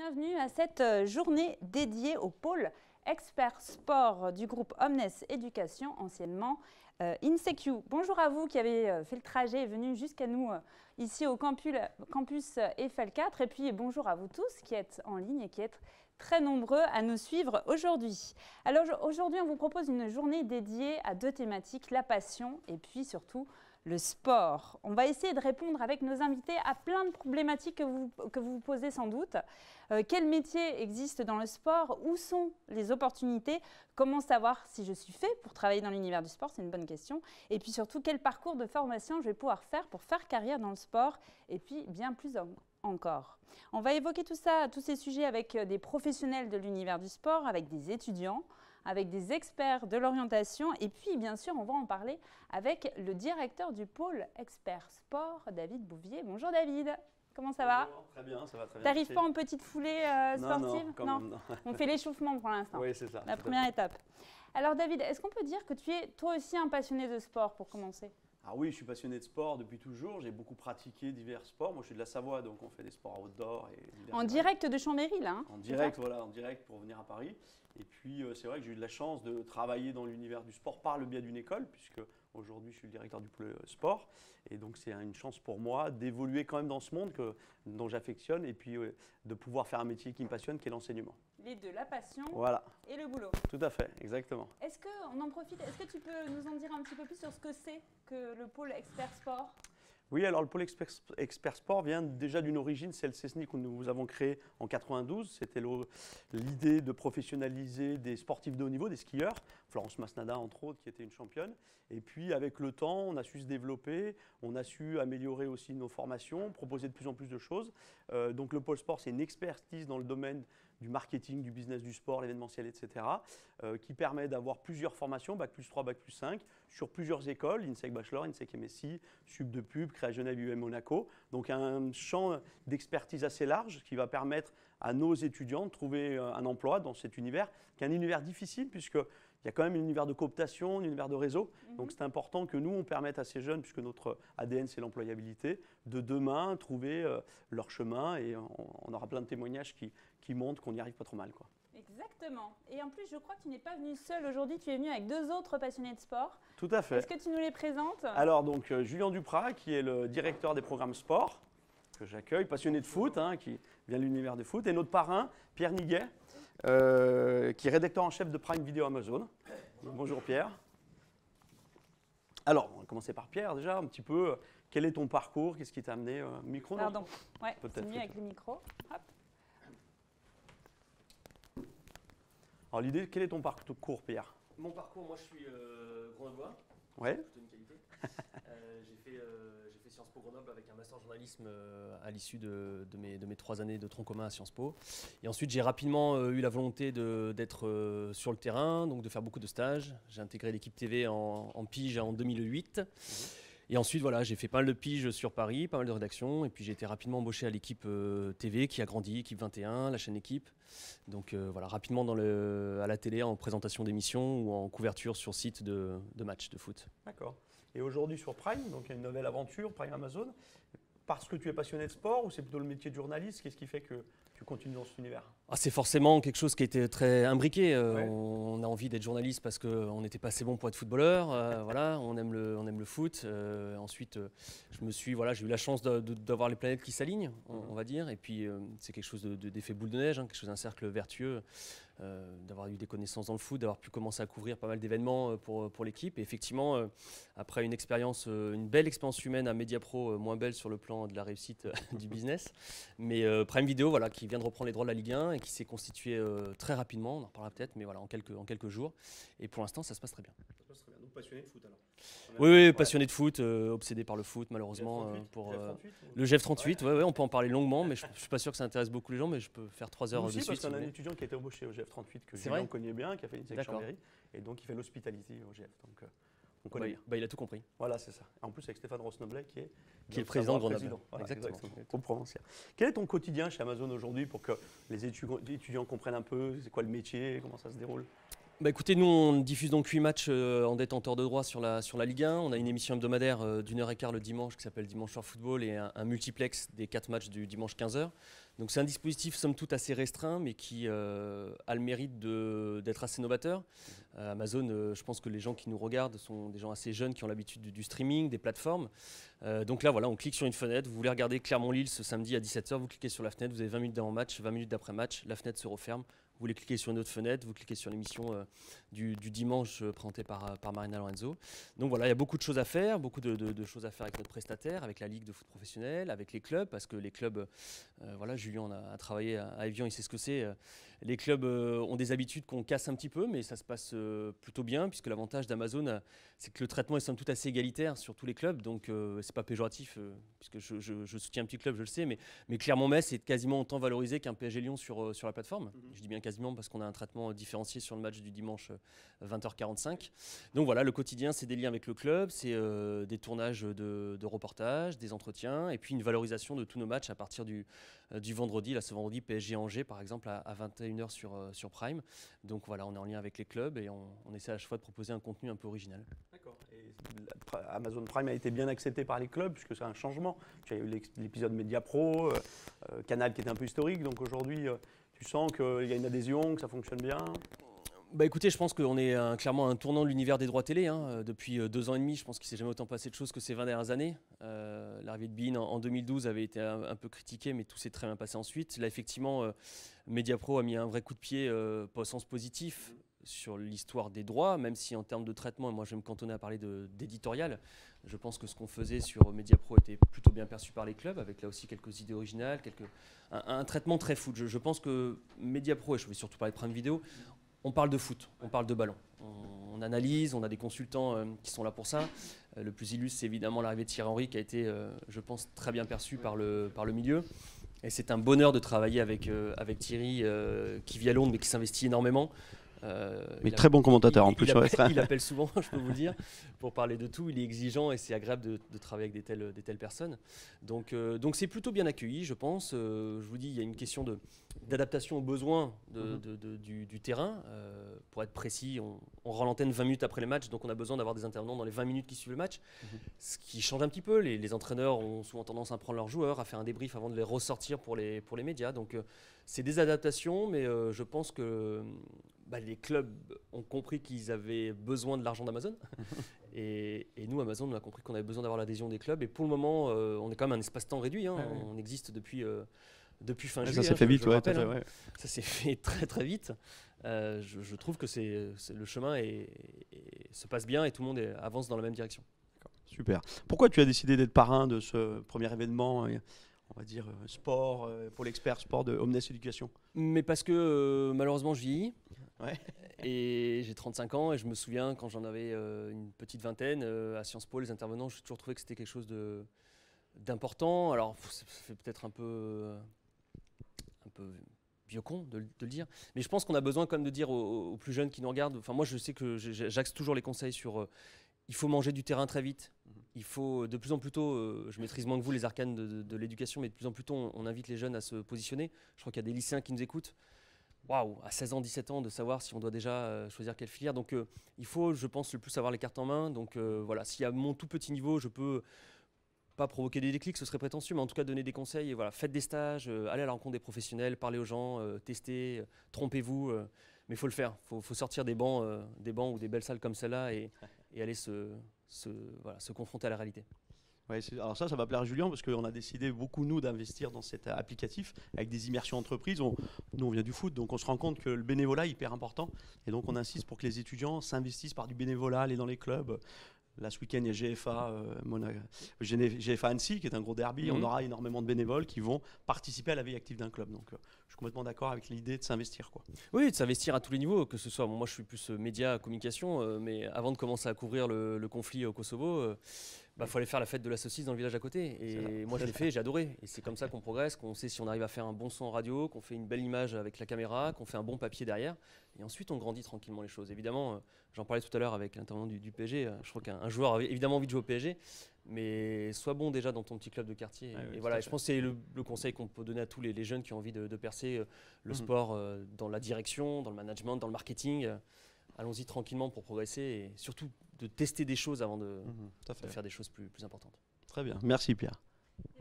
bienvenue à cette journée dédiée au pôle expert sport du groupe Omnes Éducation, anciennement INSECU. Bonjour à vous qui avez fait le trajet et venu jusqu'à nous ici au campus Eiffel 4. Et puis bonjour à vous tous qui êtes en ligne et qui êtes très nombreux à nous suivre aujourd'hui. Alors aujourd'hui, on vous propose une journée dédiée à deux thématiques, la passion et puis surtout le sport. On va essayer de répondre avec nos invités à plein de problématiques que vous vous posez sans doute. Quel métier existe dans le sport? Où sont les opportunités? Comment savoir si je suis fait pour travailler dans l'univers du sport? C'est une bonne question. Et puis surtout, quel parcours de formation je vais pouvoir faire pour faire carrière dans le sport? Et puis bien plus encore. On va évoquer tout ça, tous ces sujets avec des professionnels de l'univers du sport, avec des étudiants, avec des experts de l'orientation et puis bien sûr on va en parler avec le directeur du pôle expert sport, David Bouvier. Bonjour David, comment ça va? Très bien, ça va très bien. T'arrives pas en petite foulée sportive? Non, quand même, non. On fait l'échauffement pour l'instant. Oui, c'est ça. La première étape. Alors David, est-ce qu'on peut dire que tu es toi aussi un passionné de sport pour commencer? Ah oui, je suis passionné de sport depuis toujours. J'ai beaucoup pratiqué divers sports. Moi, je suis de la Savoie, donc on fait des sports outdoor. En direct de Chambéry, là? En direct, voilà, en direct pour venir à Paris. Et puis, c'est vrai que j'ai eu de la chance de travailler dans l'univers du sport par le biais d'une école, puisque aujourd'hui, je suis le directeur du pôle sport. Et donc, c'est une chance pour moi d'évoluer quand même dans ce monde dont j'affectionne et puis de pouvoir faire un métier qui me passionne, qui est l'enseignement. Les deux, la passion voilà. Et le boulot. Tout à fait, exactement. Est-ce qu'on en profite? Est-ce que tu peux nous en dire un petit peu plus sur ce que c'est que le pôle expert sport? Oui, alors le pôle expert sport vient déjà d'une origine, c'est le CESNI que nous avons créé en 92. C'était l'idée de professionnaliser des sportifs de haut niveau, des skieurs, Florence Masnada entre autres qui était une championne. Et puis avec le temps, on a su se développer, on a su améliorer aussi nos formations, proposer de plus en plus de choses. Donc le pôle sport, c'est une expertise dans le domaine du marketing, du business du sport, l'événementiel, etc., qui permet d'avoir plusieurs formations, Bac+3, Bac+5, sur plusieurs écoles, INSEC Bachelor, INSEC MSI, Sub de Pub, Créa Genève, UM Monaco. Donc un champ d'expertise assez large qui va permettre à nos étudiants de trouver un emploi dans cet univers, qui est un univers difficile puisque il y a quand même un univers de cooptation, un univers de réseau. Donc c'est important que nous, on permette à ces jeunes, puisque notre ADN c'est l'employabilité, de demain trouver leur chemin et on aura plein de témoignages qui montrent qu'on n'y arrive pas trop mal, quoi. Exactement. Et en plus, je crois que tu n'es pas venu seul aujourd'hui, tu es venu avec deux autres passionnés de sport. Tout à fait. Est-ce que tu nous les présentes? Alors donc Julien Duprat, qui est le directeur des programmes sport, que j'accueille, passionné de foot, qui vient de l'univers du foot, et notre parrain, Pierre Niguet, qui est rédacteur en chef de Prime Video Amazon. Donc, bonjour Pierre. Alors, on va commencer par Pierre déjà, un petit peu. Quel est ton parcours? Qu'est-ce qui t'a amené micro? Pardon, ouais, c'est mieux peut-être. avec le micro. Hop. Alors l'idée, quel est ton parcours Pierre? Mon parcours, moi je suis grenoblois, Ouais. c'est plutôt une qualité. J'ai fait Sciences Po Grenoble avec un master journalisme à l'issue de mes 3 années de tronc commun à Sciences Po. Et ensuite j'ai rapidement eu la volonté d'être sur le terrain, donc de faire beaucoup de stages. J'ai intégré l'équipe TV en pige en 2008. Et ensuite, voilà, j'ai fait pas mal de piges sur Paris, pas mal de rédactions. Et puis j'ai été rapidement embauché à l'équipe TV qui a grandi, équipe 21, la chaîne Équipe. Donc voilà, rapidement à la télé, en présentation d'émissions ou en couverture sur site de matchs de foot. D'accord. Et aujourd'hui sur Prime, donc il y a une nouvelle aventure, Prime Amazon. Parce que tu es passionné de sport ou c'est plutôt le métier de journaliste? Qu'est-ce qui fait que tu continues dans cet univers? C'est forcément quelque chose qui a été très imbriqué. Ouais. On a envie d'être journaliste parce qu'on n'était pas assez bon pour être footballeur. Voilà, on aime le foot. Ensuite, j'ai eu la chance d'avoir les planètes qui s'alignent, on va dire. Et puis, c'est quelque chose d'effet boule de neige, quelque chose d'un cercle vertueux. D'avoir eu des connaissances dans le foot, d'avoir pu commencer à couvrir pas mal d'événements pour l'équipe. Et effectivement, après une belle expérience humaine à Mediapro, moins belle sur le plan de la réussite du business, mais Prime Video, voilà, qui vient de reprendre les droits de la Ligue 1 et qui s'est constitué très rapidement, on en reparlera peut-être, mais voilà, en quelques jours. Et pour l'instant, ça se passe très bien. Ça se passe très bien. Donc passionné de foot alors? Oui, ouais. Passionné de foot, obsédé par le foot, malheureusement. Pour le GF38, ouais, on peut en parler longuement, mais je ne suis pas sûr que ça intéresse beaucoup les gens, mais je peux faire 3 heures Nous de aussi, suite. parce qu'on a un étudiant qui a été embauché au GF38 que C'est Julien vrai connaît bien, qui a fait une section D'accord. Chambéry, et donc il fait l'hospitalité au GF. Donc on connaît bien. Il a tout compris. Voilà, c'est ça. En plus avec Stéphane Rosnoblet qui est le président de Grenoble. Voilà, Exactement. Au provincial. Quel est ton quotidien chez Amazon aujourd'hui pour que les étudiants comprennent un peu c'est quoi le métier, comment ça se déroule? Écoutez, nous on diffuse donc 8 matchs en détenteur de droit sur la Ligue 1. On a une émission hebdomadaire d'1h15 le dimanche qui s'appelle Dimanche Soir Football et un multiplex des 4 matchs du dimanche 15h. Donc c'est un dispositif somme toute assez restreint, mais qui a le mérite d'être assez novateur. Amazon, je pense que les gens qui nous regardent sont des gens assez jeunes qui ont l'habitude du streaming, des plateformes. Donc là, voilà, on clique sur une fenêtre. Vous voulez regarder Clermont-Lille ce samedi à 17 h, vous cliquez sur la fenêtre, vous avez 20 minutes d'avant-match, 20 minutes d'après-match, la fenêtre se referme. Vous voulez cliquer sur une autre fenêtre, vous cliquez sur l'émission du dimanche présentée par Marina Lorenzo. Donc voilà, il y a beaucoup de choses à faire, beaucoup de choses à faire avec notre prestataire, avec la Ligue de foot professionnelle, avec les clubs, parce que les clubs, voilà, Julien a travaillé à Evian, il sait ce que c'est. Les clubs ont des habitudes qu'on casse un petit peu, mais ça se passe plutôt bien, puisque l'avantage d'Amazon, c'est que le traitement est somme toute assez égalitaire sur tous les clubs, donc c'est pas péjoratif, puisque je soutiens un petit club, je le sais, mais Clermont-Metz est quasiment autant valorisé qu'un PSG Lyon sur la plateforme. Je dis bien quasiment parce qu'on a un traitement différencié sur le match du dimanche 20h45. Donc voilà, le quotidien, c'est des liens avec le club, c'est des tournages de reportages, des entretiens, et puis une valorisation de tous nos matchs à partir du vendredi. Là, ce vendredi, PSG Angers, par exemple, à 21h sur Prime. Donc voilà, on est en lien avec les clubs et on essaie à chaque fois de proposer un contenu un peu original. D'accord. Amazon Prime a été bien accepté par les clubs puisque c'est un changement. Tu as eu l'épisode Media Pro, Canal qui était un peu historique. Donc aujourd'hui, tu sens qu'il y a une adhésion, que ça fonctionne bien? Bah écoutez, je pense qu'on est clairement à un tournant de l'univers des droits télé. Depuis 2 ans et demi, je pense qu'il ne s'est jamais autant passé de choses que ces 20 dernières années. L'arrivée de Bein en 2012 avait été un peu critiquée, mais tout s'est très bien passé ensuite. Là, effectivement, Mediapro a mis un vrai coup de pied, pas au sens positif, sur l'histoire des droits, même si en termes de traitement, moi je vais me cantonner à parler d'éditorial. Je pense que ce qu'on faisait sur Mediapro était plutôt bien perçu par les clubs, avec là aussi quelques idées originales, un traitement très foot. Je pense que Mediapro, et je vais surtout parler de Prime Video, on parle de foot, on parle de ballon. On analyse, on a des consultants qui sont là pour ça. Le plus illustre, c'est évidemment l'arrivée de Thierry Henry qui a été, je pense, très bien perçu par le milieu. Et c'est un bonheur de travailler avec Thierry qui vit à Londres mais qui s'investit énormément. Mais très bon commentateur en plus. Il appelle souvent, je peux vous le dire, pour parler de tout. Il est exigeant et c'est agréable de travailler avec des telles personnes. Donc c'est plutôt bien accueilli, je pense. Je vous dis, il y a une question d'adaptation aux besoins du terrain. Pour être précis, on rend l'antenne 20 minutes après le match, donc on a besoin d'avoir des intervenants dans les 20 minutes qui suivent le match. Ce qui change un petit peu. Les entraîneurs ont souvent tendance à prendre leurs joueurs, à faire un débrief avant de les ressortir pour les médias. Donc c'est des adaptations, mais je pense que les clubs ont compris qu'ils avaient besoin de l'argent d'Amazon. Et nous, Amazon, on a compris qu'on avait besoin d'avoir l'adhésion des clubs. Et pour le moment, on est quand même un espace-temps réduit. On existe depuis fin juillet. Ça s'est fait vite, je rappelle, ouais. Ça s'est fait très très vite. Je trouve que le chemin se passe bien et tout le monde avance dans la même direction. Super. Pourquoi tu as décidé d'être parrain de ce premier événement, on va dire sport, pour l'expert sport de Omnes Éducation? Mais parce que malheureusement je vieillis. Ouais. Et j'ai 35 ans et je me souviens quand j'en avais une petite vingtaine, à Sciences Po, les intervenants, j'ai toujours trouvé que c'était quelque chose d'important. Alors ça fait peut-être un peu vieux con de le dire, mais je pense qu'on a besoin quand même de dire aux plus jeunes qui nous regardent, enfin moi je sais que j'axe toujours les conseils sur il faut manger du terrain très vite, il faut de plus en plus tôt, je maîtrise moins que vous les arcanes de l'éducation, mais de plus en plus tôt on invite les jeunes à se positionner. Je crois qu'il y a des lycéens qui nous écoutent. Waouh, à 16 ans, 17 ans, de savoir si on doit déjà choisir quelle filière. Donc il faut, je pense, le plus avoir les cartes en main. Donc voilà, si à mon tout petit niveau, je peux pas provoquer des déclics, ce serait prétentieux, mais en tout cas donner des conseils. Et voilà, faites des stages, allez à la rencontre des professionnels, parlez aux gens, testez, trompez-vous. Mais il faut le faire. Il faut sortir des bancs ou des belles salles comme celle-là et aller se confronter à la réalité. Ouais, alors ça va plaire à Julien parce qu'on a décidé beaucoup, nous, d'investir dans cet applicatif avec des immersions entreprises. Nous, on vient du foot, donc on se rend compte que le bénévolat est hyper important. Et donc, on insiste pour que les étudiants s'investissent par du bénévolat, aller dans les clubs. Là, ce week-end, il y a GFA Annecy, qui est un gros derby. On aura énormément de bénévoles qui vont participer à la vie active d'un club. Donc, je suis complètement d'accord avec l'idée de s'investir, quoi. Oui, de s'investir à tous les niveaux, que ce soit, moi je suis plus média, communication, mais avant de commencer à couvrir le conflit au Kosovo, faut aller faire la fête de la saucisse dans le village à côté. Et moi je l'ai fait, j'ai adoré. Et c'est comme ça qu'on progresse, qu'on sait si on arrive à faire un bon son en radio, qu'on fait une belle image avec la caméra, qu'on fait un bon papier derrière. Et ensuite on grandit tranquillement les choses. Évidemment, j'en parlais tout à l'heure avec l'intervenant du PSG, je crois qu'un joueur a évidemment envie de jouer au PSG, mais sois bon déjà dans ton petit club de quartier. Et voilà, je pense que c'est le conseil qu'on peut donner à tous les jeunes qui ont envie de percer le sport dans la direction, dans le management, dans le marketing. Allons-y tranquillement pour progresser et surtout de tester des choses avant de faire des choses plus importantes. Très bien, merci Pierre.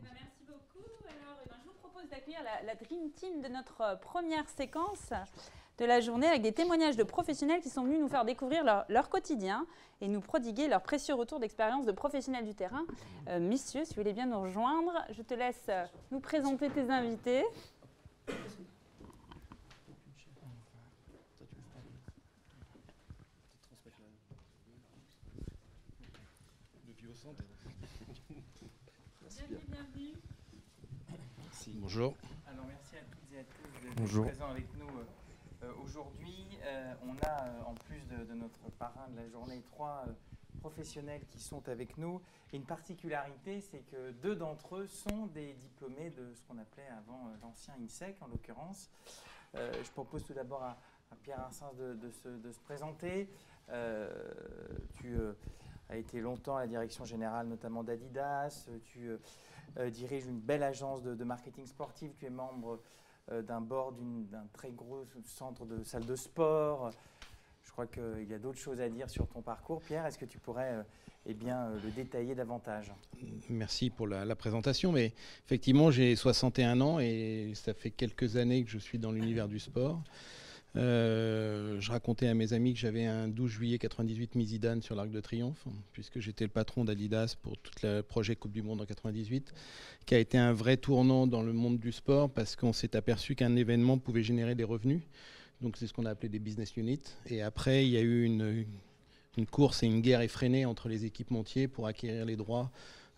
Merci beaucoup. Alors, je vous propose propose d'accueillir la Dream Team de notre première séquence de la journée avec des témoignages de professionnels qui sont venus nous faire découvrir leur quotidien et nous prodiguer leur précieux retour d'expérience de professionnels du terrain. Messieurs, si vous voulez bien nous rejoindre, je te laisse nous présenter tes invités. Bienvenue. Merci. Bonjour. Alors merci à toutes et à tous d'être présents avec nous aujourd'hui. On a en plus de notre parrain de la journée 3 professionnels qui sont avec nous. Et une particularité, c'est que 2 d'entre eux sont des diplômés de ce qu'on appelait avant l'ancien INSEC en l'occurrence. Je propose tout d'abord à Pierre Arsens de se présenter. Tu as été longtemps à la direction générale notamment d'Adidas. Tu dirige une belle agence de marketing sportif, tu es membre d'un board d'un très gros centre de salle de sport. Je crois qu'il y a d'autres choses à dire sur ton parcours. Pierre, est-ce que tu pourrais le détailler davantage? Merci pour la présentation, mais effectivement j'ai 61 ans et ça fait quelques années que je suis dans l'univers du sport. Je racontais à mes amis que j'avais un 12 juillet 98 mis Zidane sur l'Arc de Triomphe, puisque j'étais le patron d'Adidas pour tout le projet Coupe du Monde en 98, qui a été un vrai tournant dans le monde du sport, parce qu'on s'est aperçu qu'un événement pouvait générer des revenus. Donc c'est ce qu'on a appelé des business units. Et après, il y a eu une course et une guerre effrénée entre les équipementiers pour acquérir les droits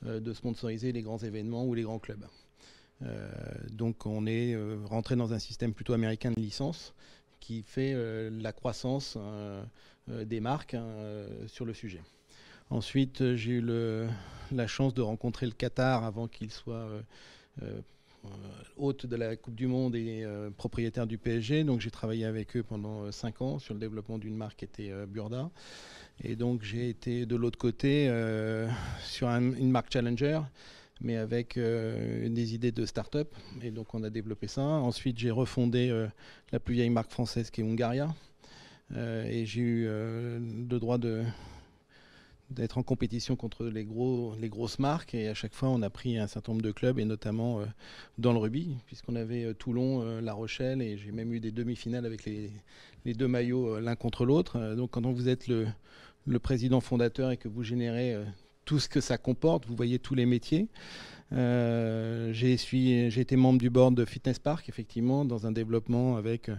de sponsoriser les grands événements ou les grands clubs. Donc on est rentré dans un système plutôt américain de licence, qui fait la croissance des marques sur le sujet. Ensuite, j'ai eu la chance de rencontrer le Qatar avant qu'il soit hôte de la Coupe du Monde et propriétaire du PSG. Donc j'ai travaillé avec eux pendant 5 ans sur le développement d'une marque qui était Burda. Et donc j'ai été de l'autre côté sur une marque Challenger, mais avec des idées de start-up. Et donc, on a développé ça. Ensuite, j'ai refondé la plus vieille marque française qui est Hungaria. Et j'ai eu le droit d'être en compétition contre les grosses marques. Et à chaque fois, on a pris un certain nombre de clubs, et notamment dans le rugby, puisqu'on avait Toulon, La Rochelle, et j'ai même eu des demi-finales avec les 2 maillots l'un contre l'autre. Donc, quand vous êtes le président fondateur et que vous générez tout ce que ça comporte, vous voyez tous les métiers. J'ai été membre du board de Fitness Park, effectivement, dans un développement avec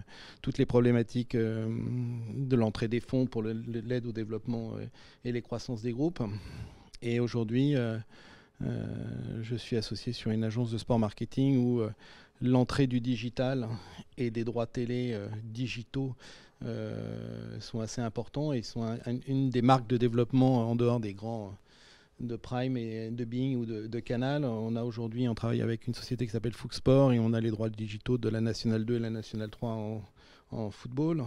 toutes les problématiques de l'entrée des fonds pour l'aide au développement et les croissances des groupes. Et aujourd'hui, je suis associé sur une agence de sport marketing où l'entrée du digital et des droits télé digitaux sont assez importants et sont une des marques de développement en dehors des grands de Prime et de Bing ou de Canal. On travaille avec une société qui s'appelle Fox Sport et on a les droits digitaux de la Nationale 2 et la Nationale 3 en football.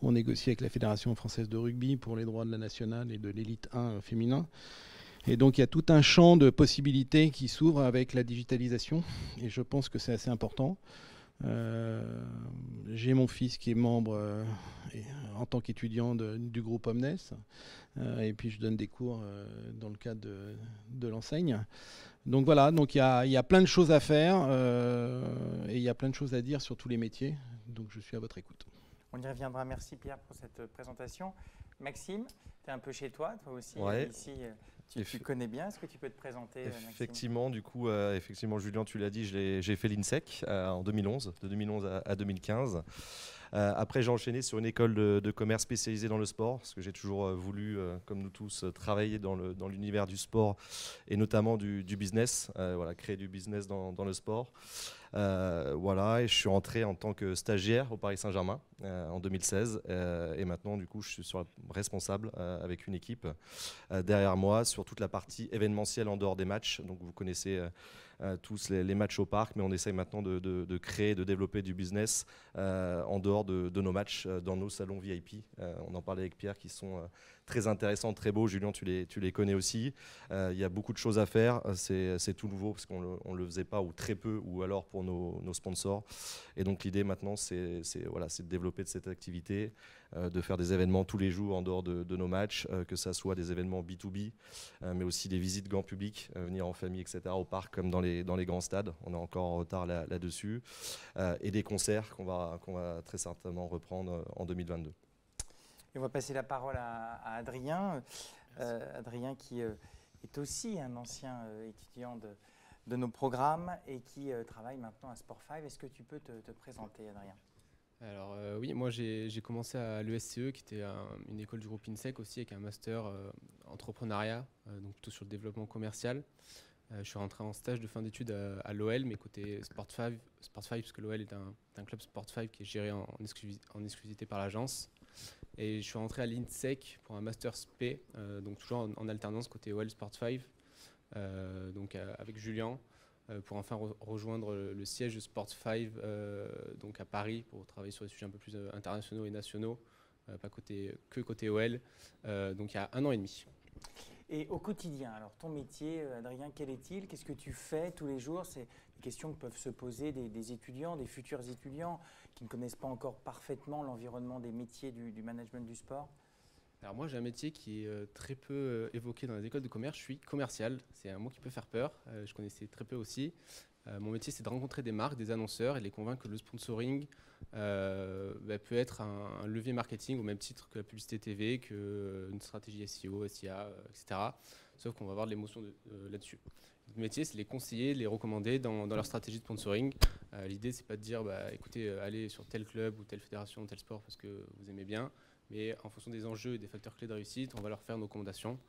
On négocie avec la Fédération française de rugby pour les droits de la Nationale et de l'élite 1 féminin. Et donc il y a tout un champ de possibilités qui s'ouvre avec la digitalisation et je pense que c'est assez important. J'ai mon fils qui est membre en tant qu'étudiant du groupe Omnes et puis je donne des cours dans le cadre de l'enseigne. Donc voilà, donc il y a plein de choses à faire et il y a plein de choses à dire sur tous les métiers. Donc je suis à votre écoute. On y reviendra. Merci Pierre pour cette présentation. Maxime, tu es un peu chez toi aussi. Ouais. Ici, tu connais bien. Est-ce que tu peux te présenter, Effectivement, Maxime? du coup, Julien, tu l'as dit, j'ai fait l'INSEC en 2011, de 2011 à 2015. Après, j'ai enchaîné sur une école de commerce spécialisée dans le sport, parce que j'ai toujours voulu, comme nous tous, travailler dans l'univers du sport et notamment du business, créer du business dans le sport. Et je suis rentré en tant que stagiaire au Paris Saint-Germain en 2016 et maintenant du coup je suis responsable avec une équipe derrière moi sur toute la partie événementielle en dehors des matchs. Donc vous connaissez tous les matchs au parc, mais on essaye maintenant de créer, de développer du business en dehors de nos matchs, dans nos salons VIP. On en parlait avec Pierre, qui sont très intéressants, très beaux. Julien, tu les connais aussi. Il y a beaucoup de choses à faire. C'est tout nouveau parce qu'on ne le faisait pas ou très peu, ou alors pour nos sponsors. Et donc l'idée maintenant, c'est de développer cette activité, de faire des événements tous les jours en dehors de nos matchs, que ça soit des événements B2B, mais aussi des visites grand public, venir en famille, etc., au parc comme dans les grands stades. On est encore en retard là-dessus. Et des concerts qu'on va très certainement reprendre en 2022. Et on va passer la parole à Adrien. Adrien qui est aussi un ancien étudiant de nos programmes et qui travaille maintenant à Sport5. Est-ce que tu peux te présenter, Adrien ? Alors oui, moi j'ai commencé à l'ESCE, qui était une école du groupe INSEC aussi, avec un master entrepreneuriat, donc plutôt sur le développement commercial. Je suis rentré en stage de fin d'études à l'OL, mais côté Sport5, parce que l'OL est un club Sport5 qui est géré en exclusivité par l'agence. Et je suis rentré à l'INSEC pour un master SP, donc toujours en alternance côté OL Sport5, donc avec Julien, pour enfin rejoindre le siège de Sport5 donc à Paris, pour travailler sur des sujets un peu plus internationaux et nationaux, pas que côté OL, donc il y a 1 an et demi. Et au quotidien, alors ton métier, Adrien, quel est-il? Qu'est-ce que tu fais tous les jours? C'est des questions que peuvent se poser des étudiants, des futurs étudiants qui ne connaissent pas encore parfaitement l'environnement des métiers du management du sport. Alors moi j'ai un métier qui est très peu évoqué dans les écoles de commerce, je suis commercial, c'est un mot qui peut faire peur, je connaissais très peu aussi. Mon métier c'est de rencontrer des marques, des annonceurs et de les convaincre que le sponsoring peut être un levier marketing au même titre que la publicité TV, qu'une stratégie SEO, SIA, etc. Sauf qu'on va avoir de l'émotion là-dessus. Notre métier c'est de les conseiller, de les recommander dans leur stratégie de sponsoring. L'idée c'est pas de dire écoutez allez sur tel club ou telle fédération, tel sport parce que vous aimez bien. Mais en fonction des enjeux et des facteurs clés de réussite, on va leur faire nos recommandations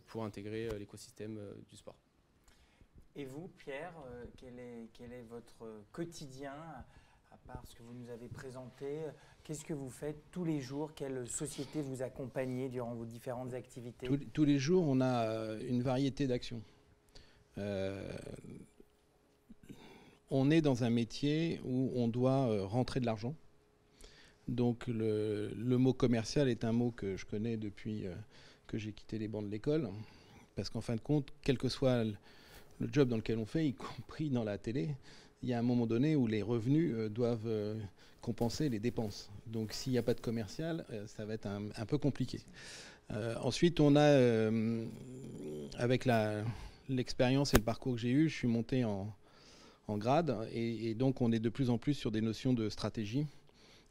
pour intégrer l'écosystème du sport. Et vous, Pierre, quel est votre quotidien, à part ce que vous nous avez présenté? Qu'est-ce que vous faites tous les jours? Quelle société vous accompagnez durant vos différentes activités? Tous les jours, on a une variété d'actions. On est dans un métier où on doit rentrer de l'argent. Donc le mot commercial est un mot que je connais depuis que j'ai quitté les bancs de l'école. Parce qu'en fin de compte, quel que soit le job dans lequel on fait, y compris dans la télé, il y a un moment donné où les revenus doivent compenser les dépenses. Donc s'il n'y a pas de commercial, ça va être un peu compliqué. Ensuite, on a, avec l'expérience et le parcours que j'ai eu, je suis monté en grade. Et donc on est de plus en plus sur des notions de stratégie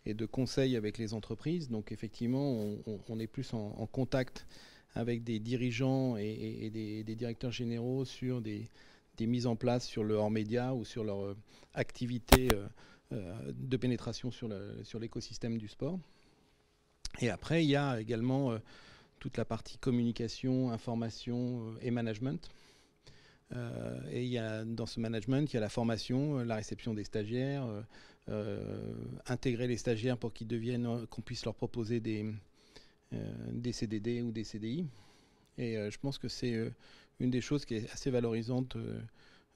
et de conseil avec les entreprises. Donc effectivement, on est plus en contact avec des dirigeants et des directeurs généraux sur des mises en place sur le hors-média ou sur leur activité de pénétration sur l'écosystème du sport. Et après, il y a également toute la partie communication, information et management. Et dans ce management, il y a la formation, la réception des stagiaires, intégrer les stagiaires pour qu'ils qu'on puisse leur proposer des CDD ou des CDI. Et je pense que c'est une des choses qui est assez valorisante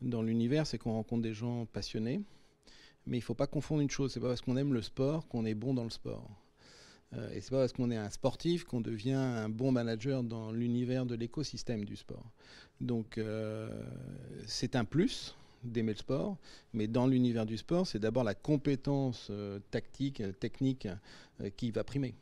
dans l'univers, c'est qu'on rencontre des gens passionnés. Mais il ne faut pas confondre une chose, c'est pas parce qu'on aime le sport qu'on est bon dans le sport. Et c'est pas parce qu'on est un sportif qu'on devient un bon manager dans l'univers de l'écosystème du sport. Donc c'est un plus d'aimer le sport, mais dans l'univers du sport, c'est d'abord la compétence technique qui va primer.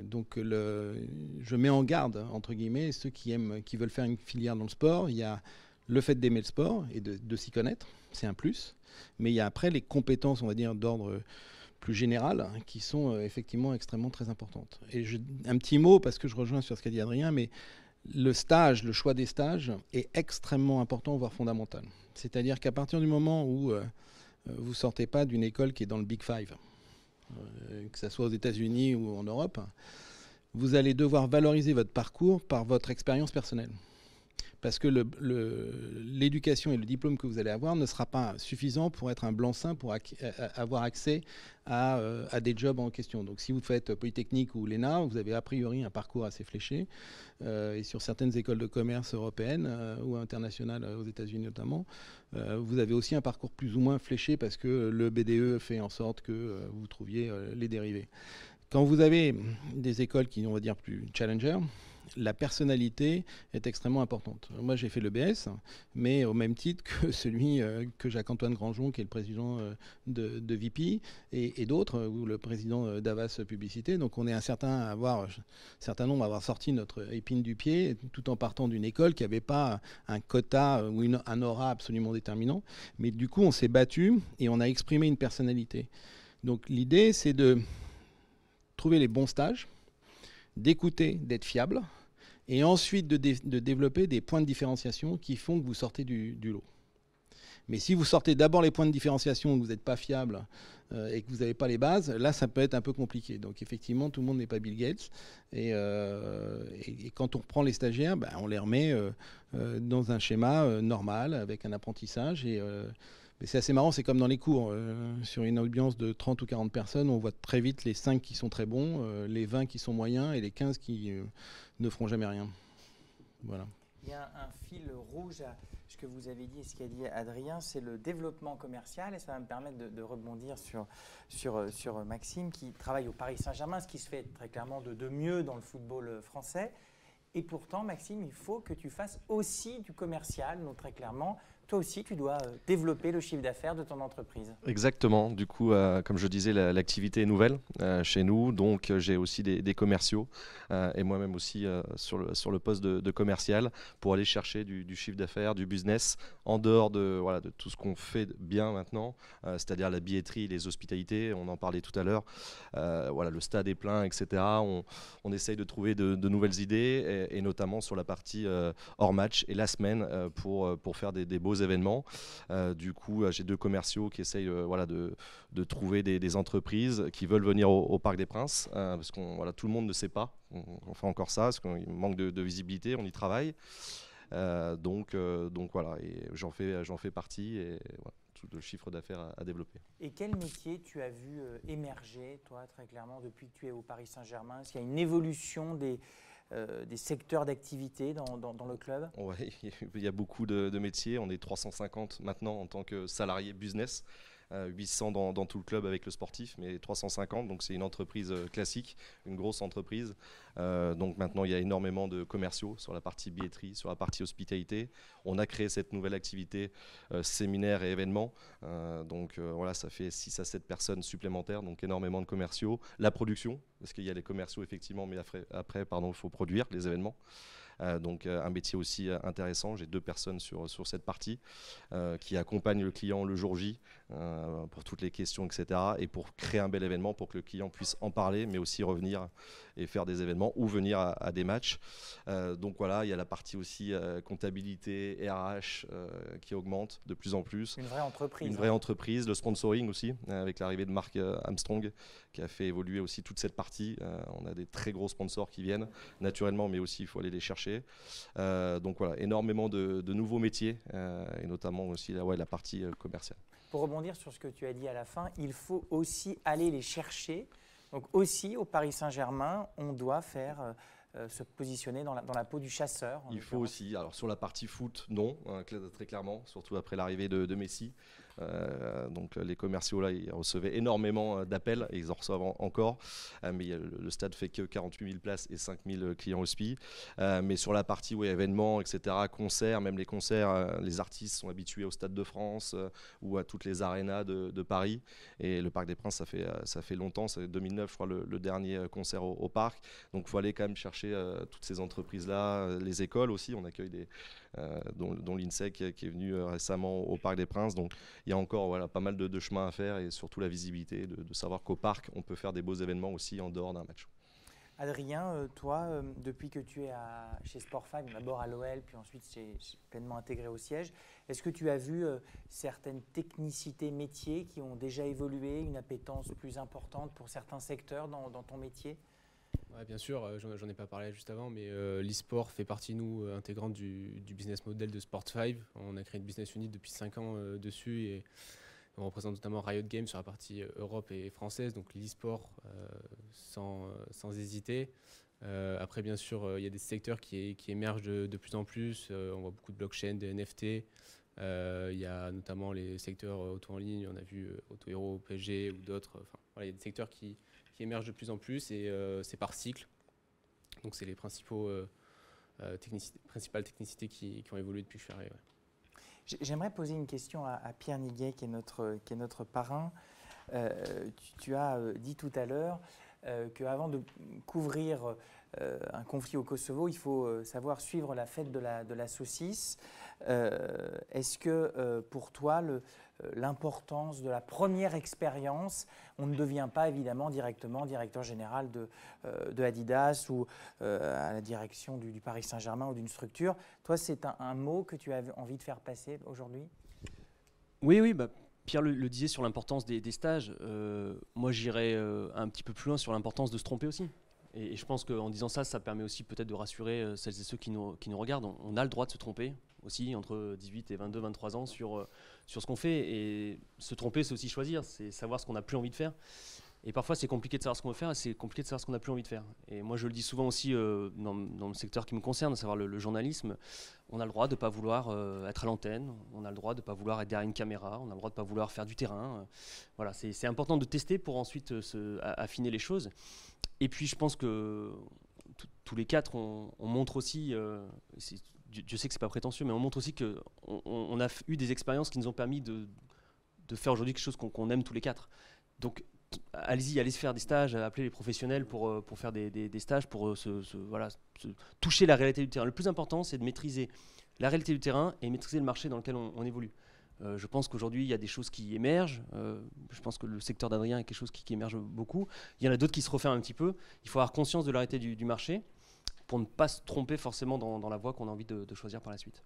Donc je mets en garde, entre guillemets, ceux qui veulent faire une filière dans le sport. Il y a le fait d'aimer le sport et de s'y connaître, c'est un plus. Mais il y a après les compétences, on va dire, d'ordre plus général, qui sont effectivement extrêmement très importantes. Et un petit mot, parce que je rejoins sur ce qu'a dit Adrien, mais le choix des stages est extrêmement important, voire fondamental. C'est-à-dire qu'à partir du moment où vous ne sortez pas d'une école qui est dans le Big Five, que ce soit aux États-Unis ou en Europe, vous allez devoir valoriser votre parcours par votre expérience personnelle. Parce que l'éducation et le diplôme que vous allez avoir ne sera pas suffisant pour être un blanc-seing, pour avoir accès à des jobs en question. Donc si vous faites Polytechnique ou l'ENA, vous avez a priori un parcours assez fléché. Et sur certaines écoles de commerce européennes ou internationales aux États-Unis notamment, vous avez aussi un parcours plus ou moins fléché parce que le BDE fait en sorte que vous trouviez les dérivés. quand vous avez des écoles qui, on va dire, plus challenger, la personnalité est extrêmement importante. Moi, j'ai fait le BS, mais au même titre que celui que Jacques-Antoine Granjon, qui est le président de VP, et d'autres, ou le président d'Avas Publicité. Donc, on est un certain nombre à avoir sorti notre épine du pied, tout en partant d'une école qui n'avait pas un quota ou un aura absolument déterminant. Mais du coup, on s'est battu et on a exprimé une personnalité. Donc, l'idée, c'est de trouver les bons stages, d'écouter, d'être fiable, et ensuite de développer des points de différenciation qui font que vous sortez du lot. Mais si vous sortez d'abord les points de différenciation, que vous n'êtes pas fiable et que vous n'avez pas les bases, là, ça peut être un peu compliqué. Donc effectivement, tout le monde n'est pas Bill Gates. Et quand on reprend les stagiaires, on les remet dans un schéma normal, avec un apprentissage. Mais c'est assez marrant, c'est comme dans les cours. Sur une audience de 30 ou 40 personnes, on voit très vite les 5 qui sont très bons, les 20 qui sont moyens et les 15 qui ne feront jamais rien. Voilà. Il y a un fil rouge à ce que vous avez dit et ce qu'a dit Adrien, c'est le développement commercial. Et ça va me permettre de rebondir sur Maxime qui travaille au Paris Saint-Germain, ce qui se fait très clairement de mieux dans le football français. Et pourtant, Maxime, il faut que tu fasses aussi du commercial, donc très clairement. Toi aussi, tu dois développer le chiffre d'affaires de ton entreprise. Exactement. Du coup, comme je disais, l'activité est nouvelle chez nous. Donc, j'ai aussi des commerciaux et moi-même aussi sur le poste de commercial pour aller chercher du chiffre d'affaires, du business en dehors de tout ce qu'on fait bien maintenant, c'est-à-dire la billetterie, les hospitalités. On en parlait tout à l'heure. Le stade est plein, etc. On essaye de trouver de nouvelles idées et notamment sur la partie hors match et la semaine pour faire des beaux événements. Du coup, j'ai 2 commerciaux qui essayent de trouver des entreprises qui veulent venir au Parc des Princes parce que tout le monde ne sait pas. On fait encore ça parce qu'il manque de visibilité, on y travaille. Donc voilà, et j'en fais partie et tout le chiffre d'affaires à développer. Et quel métier tu as vu émerger, toi, très clairement, depuis que tu es au Paris Saint-Germain? Est-ce qu'il y a une évolution des secteurs d'activité dans le club? Ouais, il y a beaucoup de métiers. On est 350 maintenant en tant que salariés business. 800 dans tout le club avec le sportif, mais 350, donc c'est une entreprise classique, une grosse entreprise. Donc maintenant, il y a énormément de commerciaux sur la partie billetterie, sur la partie hospitalité. On a créé cette nouvelle activité séminaire et événements. Ça fait 6 à 7 personnes supplémentaires, donc énormément de commerciaux. La production, parce qu'il y a les commerciaux effectivement, mais après il faut produire les événements. Donc un métier aussi intéressant. J'ai 2 personnes sur cette partie qui accompagnent le client le jour J pour toutes les questions, etc. Et pour créer un bel événement pour que le client puisse en parler, mais aussi revenir et faire des événements ou venir à des matchs. Donc voilà, il y a la partie aussi comptabilité, RH qui augmente de plus en plus. Une vraie entreprise. Une vraie entreprise, le sponsoring aussi, avec l'arrivée de Marc Armstrong qui a fait évoluer aussi toute cette partie. On a des très gros sponsors qui viennent naturellement, mais aussi il faut aller les chercher. Donc voilà, énormément de nouveaux métiers et notamment aussi la partie commerciale. Pour rebondir sur ce que tu as dit à la fin, il faut aussi aller les chercher. Donc aussi au Paris Saint-Germain, on doit se positionner dans la peau du chasseur. Il faut aussi, alors sur la partie foot, non, très clairement, surtout après l'arrivée de Messi. Donc les commerciaux là, ils recevaient énormément d'appels et ils en reçoivent encore. Mais le stade fait que 48 000 places et 5 000 clients hospi. Mais sur la partie événements, etc., concerts, même les concerts, les artistes sont habitués au Stade de France ou à toutes les arénas de Paris. Et le Parc des Princes, ça fait longtemps, c'est 2009, je crois, le dernier concert au parc. Donc il faut aller quand même chercher toutes ces entreprises-là, les écoles aussi. On accueille dont l'INSEC qui est venu récemment au Parc des Princes. Donc il y a encore pas mal de chemin à faire et surtout la visibilité de savoir qu'au parc, on peut faire des beaux événements aussi en dehors d'un match. Adrien, toi, depuis que tu es chez Sport5, d'abord à l'OL, puis ensuite c'est pleinement intégré au siège, est-ce que tu as vu certaines technicités métiers qui ont déjà évolué, une appétence plus importante pour certains secteurs dans ton métier? Ouais, bien sûr, j'en ai pas parlé juste avant, mais l'e-sport fait partie, nous, intégrante du business model de Sport5. On a créé une business unit depuis 5 ans dessus et on représente notamment Riot Games sur la partie Europe et française, donc l'e-sport sans hésiter. Après, bien sûr, il y a des secteurs qui émergent de plus en plus. On voit beaucoup de blockchain, des NFT, Il y a notamment les secteurs auto en ligne, on a vu Auto Hero, PSG ou d'autres. Enfin, voilà, il y a des secteurs qui émergent de plus en plus et c'est par cycle. Donc c'est les principales technicités qui ont évolué depuis que je suis arrivé. Ouais. J'aimerais poser une question à Pierre Niguet, qui est notre parrain. Tu as dit tout à l'heure qu'avant de couvrir un conflit au Kosovo, il faut savoir suivre la fête de la saucisse. Est-ce que pour toi, l'importance de la première expérience, on ne devient pas évidemment directement directeur général de Adidas ou à la direction du Paris Saint-Germain ou d'une structure. Toi, c'est un mot que tu as envie de faire passer aujourd'hui? Oui, bah, Pierre le disait sur l'importance des stages. Moi, j'irais un petit peu plus loin sur l'importance de se tromper aussi. Et je pense qu'en disant ça, ça permet aussi peut-être de rassurer celles et ceux qui nous regardent. On a le droit de se tromper aussi entre 18 et 22, 23 ans sur ce qu'on fait. Et se tromper, c'est aussi choisir, c'est savoir ce qu'on n'a plus envie de faire. Et parfois, c'est compliqué de savoir ce qu'on veut faire et c'est compliqué de savoir ce qu'on n'a plus envie de faire. Et moi, je le dis souvent aussi dans le secteur qui me concerne, à savoir le journalisme. On a le droit de ne pas vouloir être à l'antenne, on a le droit de ne pas vouloir être derrière une caméra, on a le droit de ne pas vouloir faire du terrain. Voilà, c'est important de tester pour ensuite affiner les choses. Et puis, je pense que tous les quatre, on montre aussi, Dieu sait que ce n'est pas prétentieux, mais on montre aussi qu'on a eu des expériences qui nous ont permis de faire aujourd'hui quelque chose qu'on aime tous les quatre. Donc, allez faire des stages, appelez les professionnels pour faire des stages, pour toucher la réalité du terrain. Le plus important, c'est de maîtriser la réalité du terrain et maîtriser le marché dans lequel on évolue. Je pense qu'aujourd'hui, il y a des choses qui émergent. Je pense que le secteur d'Adrien est quelque chose qui émerge beaucoup. Il y en a d'autres qui se referment un petit peu. Il faut avoir conscience de la réalité du marché pour ne pas se tromper forcément dans la voie qu'on a envie de choisir par la suite.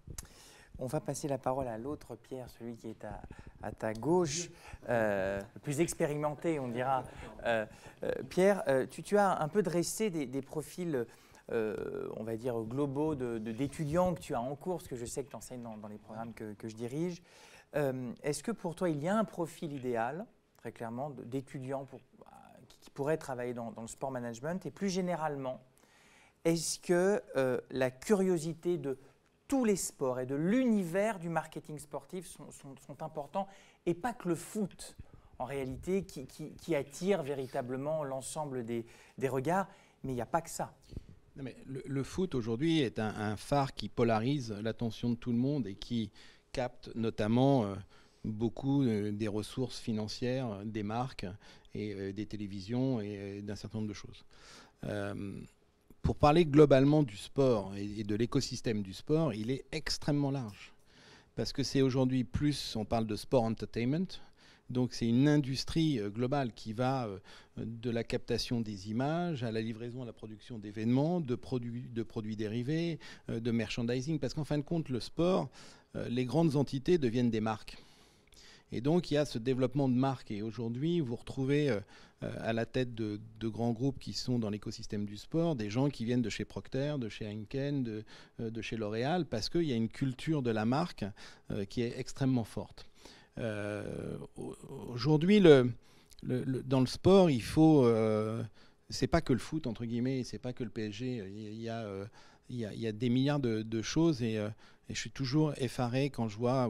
On va passer la parole à l'autre Pierre, celui qui est à ta gauche, le plus expérimenté, on dira. Pierre, tu as un peu dressé des profils, on va dire, globaux d'étudiants que tu as en cours, parce que je sais que tu enseignes dans les programmes que je dirige. Est-ce que pour toi, il y a un profil idéal, très clairement, d'étudiants qui pourraient travailler dans le sport management? Et plus généralement, est-ce que la curiosité de tous les sports et de l'univers du marketing sportif sont importants, et pas que le foot, en réalité, qui attire véritablement l'ensemble des regards, mais il n'y a pas que ça. Non, mais le foot aujourd'hui est un phare qui polarise l'attention de tout le monde et qui capte notamment beaucoup des ressources financières des marques et des télévisions et d'un certain nombre de choses. Pour parler globalement du sport et de l'écosystème du sport, il est extrêmement large. Parce que c'est aujourd'hui plus, on parle de sport entertainment, donc c'est une industrie globale qui va de la captation des images à la livraison, à la production d'événements, de produits dérivés, de merchandising. Parce qu'en fin de compte, le sport, les grandes entités deviennent des marques. Et donc il y a ce développement de marques. Et aujourd'hui, vous retrouvez à la tête de grands groupes qui sont dans l'écosystème du sport, des gens qui viennent de chez Procter, de chez Heineken, de chez L'Oréal, parce qu'il y a une culture de la marque qui est extrêmement forte. Aujourd'hui, dans le sport, il faut... c'est pas que le foot, entre guillemets, c'est pas que le PSG. Il y a des milliards de choses et je suis toujours effaré quand je vois,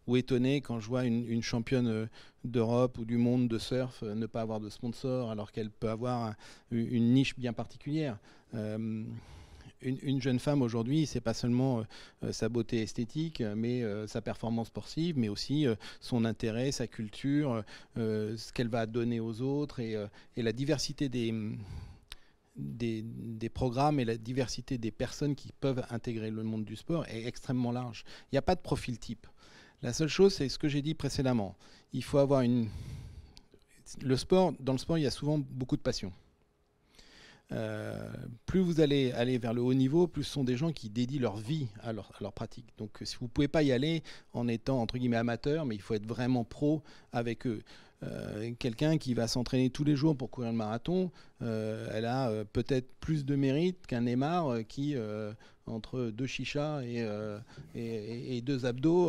ou étonné quand je vois une championne d'Europe ou du monde de surf ne pas avoir de sponsor alors qu'elle peut avoir une niche bien particulière. Une jeune femme aujourd'hui, c'est pas seulement sa beauté esthétique, mais sa performance sportive, mais aussi son intérêt, sa culture, ce qu'elle va donner aux autres et la diversité des programmes et la diversité des personnes qui peuvent intégrer le monde du sport est extrêmement large. Il n'y a pas de profil type. La seule chose, c'est ce que j'ai dit précédemment. Il faut avoir dans le sport, il y a souvent beaucoup de passion. Plus vous allez aller vers le haut niveau, plus ce sont des gens qui dédient leur vie à leur pratique. Donc si vous ne pouvez pas y aller en étant entre guillemets amateur, mais il faut être vraiment pro avec eux. Quelqu'un qui va s'entraîner tous les jours pour courir le marathon, elle a peut-être plus de mérite qu'un Neymar qui, entre deux chichas et deux abdos,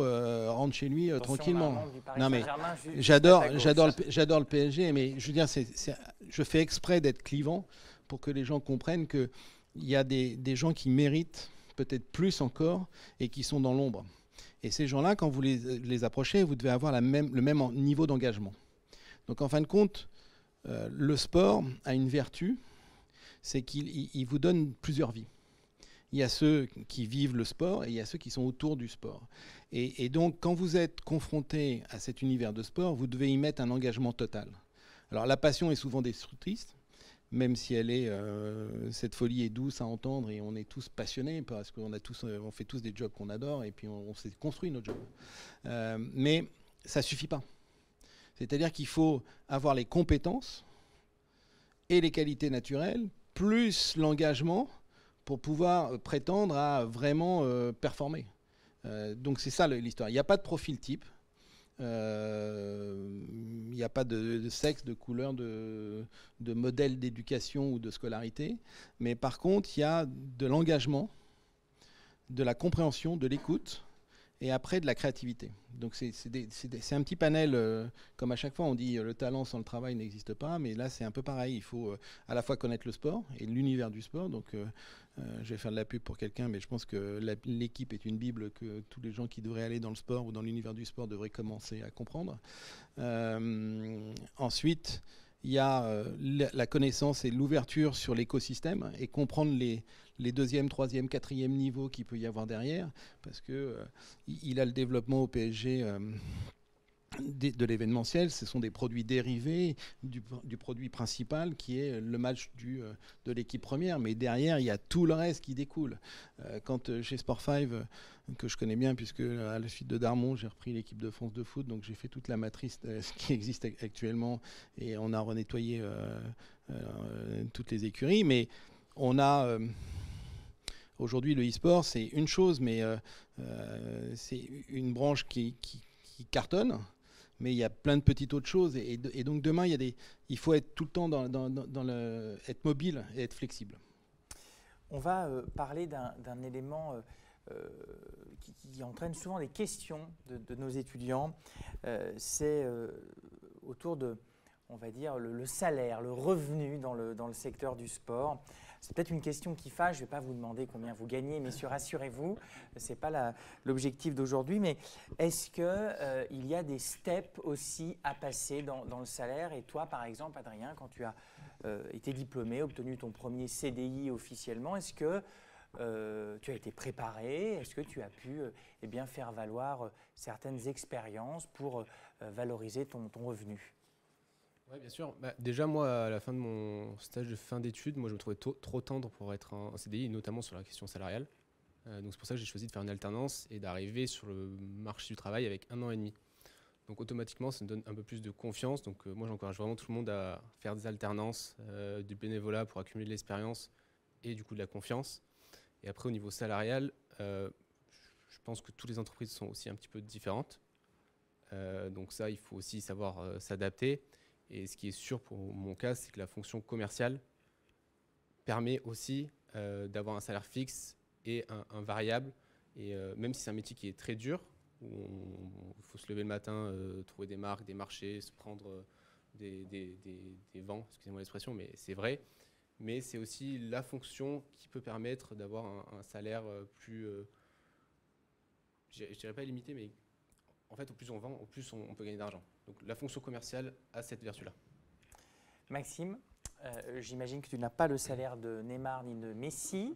rentre chez lui tranquillement. Non mais j'adore le PSG, mais je veux dire, je fais exprès d'être clivant pour que les gens comprennent qu'il y a des gens qui méritent peut-être plus encore et qui sont dans l'ombre. Et ces gens-là, quand vous les approchez, vous devez avoir le même niveau d'engagement. Donc en fin de compte, le sport a une vertu, c'est qu'il vous donne plusieurs vies. Il y a ceux qui vivent le sport et il y a ceux qui sont autour du sport. Et donc, quand vous êtes confronté à cet univers de sport, vous devez y mettre un engagement total. Alors, la passion est souvent destructrice, même si cette folie est douce à entendre et on est tous passionnés parce qu'on fait tous des jobs qu'on adore et puis on s'est construit nos jobs. Mais ça ne suffit pas. C'est-à-dire qu'il faut avoir les compétences et les qualités naturelles, plus l'engagement pour pouvoir prétendre à vraiment performer. Donc c'est ça l'histoire. Il n'y a pas de profil type, il n'y a pas de sexe, de couleur, de modèle d'éducation ou de scolarité, mais par contre il y a de l'engagement, de la compréhension, de l'écoute, et après de la créativité. Donc c'est un petit panel, comme à chaque fois on dit le talent sans le travail n'existe pas, mais là c'est un peu pareil, il faut à la fois connaître le sport et l'univers du sport. Donc je vais faire de la pub pour quelqu'un, mais je pense que l'équipe est une bible que tous les gens qui devraient aller dans le sport ou dans l'univers du sport devraient commencer à comprendre. Ensuite, il y a la connaissance et l'ouverture sur l'écosystème et comprendre les deuxième, troisième, quatrième niveaux qu'il peut y avoir derrière, parce que il a le développement au PSG de l'événementiel. Ce sont des produits dérivés du produit principal qui est le match de l'équipe première, mais derrière il y a tout le reste qui découle. Quand chez Sport5, que je connais bien puisque à la suite de Darmon j'ai repris l'équipe de France de foot, donc j'ai fait toute la matrice qui existe actuellement et on a renettoyé toutes les écuries, mais on a aujourd'hui le e-sport c'est une chose, mais c'est une branche qui cartonne, mais il y a plein de petites autres choses et donc demain il faut être tout le temps être mobile et être flexible. On va parler d'un élément qui entraîne souvent des questions de nos étudiants. C'est autour de, on va dire, le salaire, le revenu dans le secteur du sport. C'est peut-être une question qui fâche, je ne vais pas vous demander combien vous gagnez, messieurs, rassurez-vous, ce n'est pas l'objectif d'aujourd'hui, mais est-ce qu'il y a des steps aussi à passer dans le salaire? Et toi, par exemple, Adrien, quand tu as été diplômé, obtenu ton premier CDI officiellement, est-ce que tu as été préparé? Est-ce que tu as pu faire valoir certaines expériences pour valoriser ton revenu? Oui, bien sûr. Déjà, moi, à la fin de mon stage de fin d'études, moi, je me trouvais trop tendre pour être en CDI, notamment sur la question salariale. Donc, c'est pour ça que j'ai choisi de faire une alternance et d'arriver sur le marché du travail avec 1 an et demi. Donc, automatiquement, ça me donne un peu plus de confiance. Donc, moi, j'encourage vraiment tout le monde à faire des alternances, du bénévolat pour accumuler de l'expérience et du coup de la confiance. Et après, au niveau salarial, je pense que toutes les entreprises sont aussi un petit peu différentes. Donc ça, il faut aussi savoir s'adapter. Et ce qui est sûr pour mon cas, c'est que la fonction commerciale permet aussi d'avoir un salaire fixe et un variable. Et même si c'est un métier qui est très dur, où il faut se lever le matin, trouver des marques, des marchés, se prendre des vents, excusez-moi l'expression, mais c'est vrai. Mais c'est aussi la fonction qui peut permettre d'avoir un salaire plus, je ne dirais pas limité, mais en fait, au plus on vend, au plus on peut gagner d'argent. Donc la fonction commerciale a cette vertu-là. Maxime, j'imagine que tu n'as pas le salaire de Neymar ni de Messi.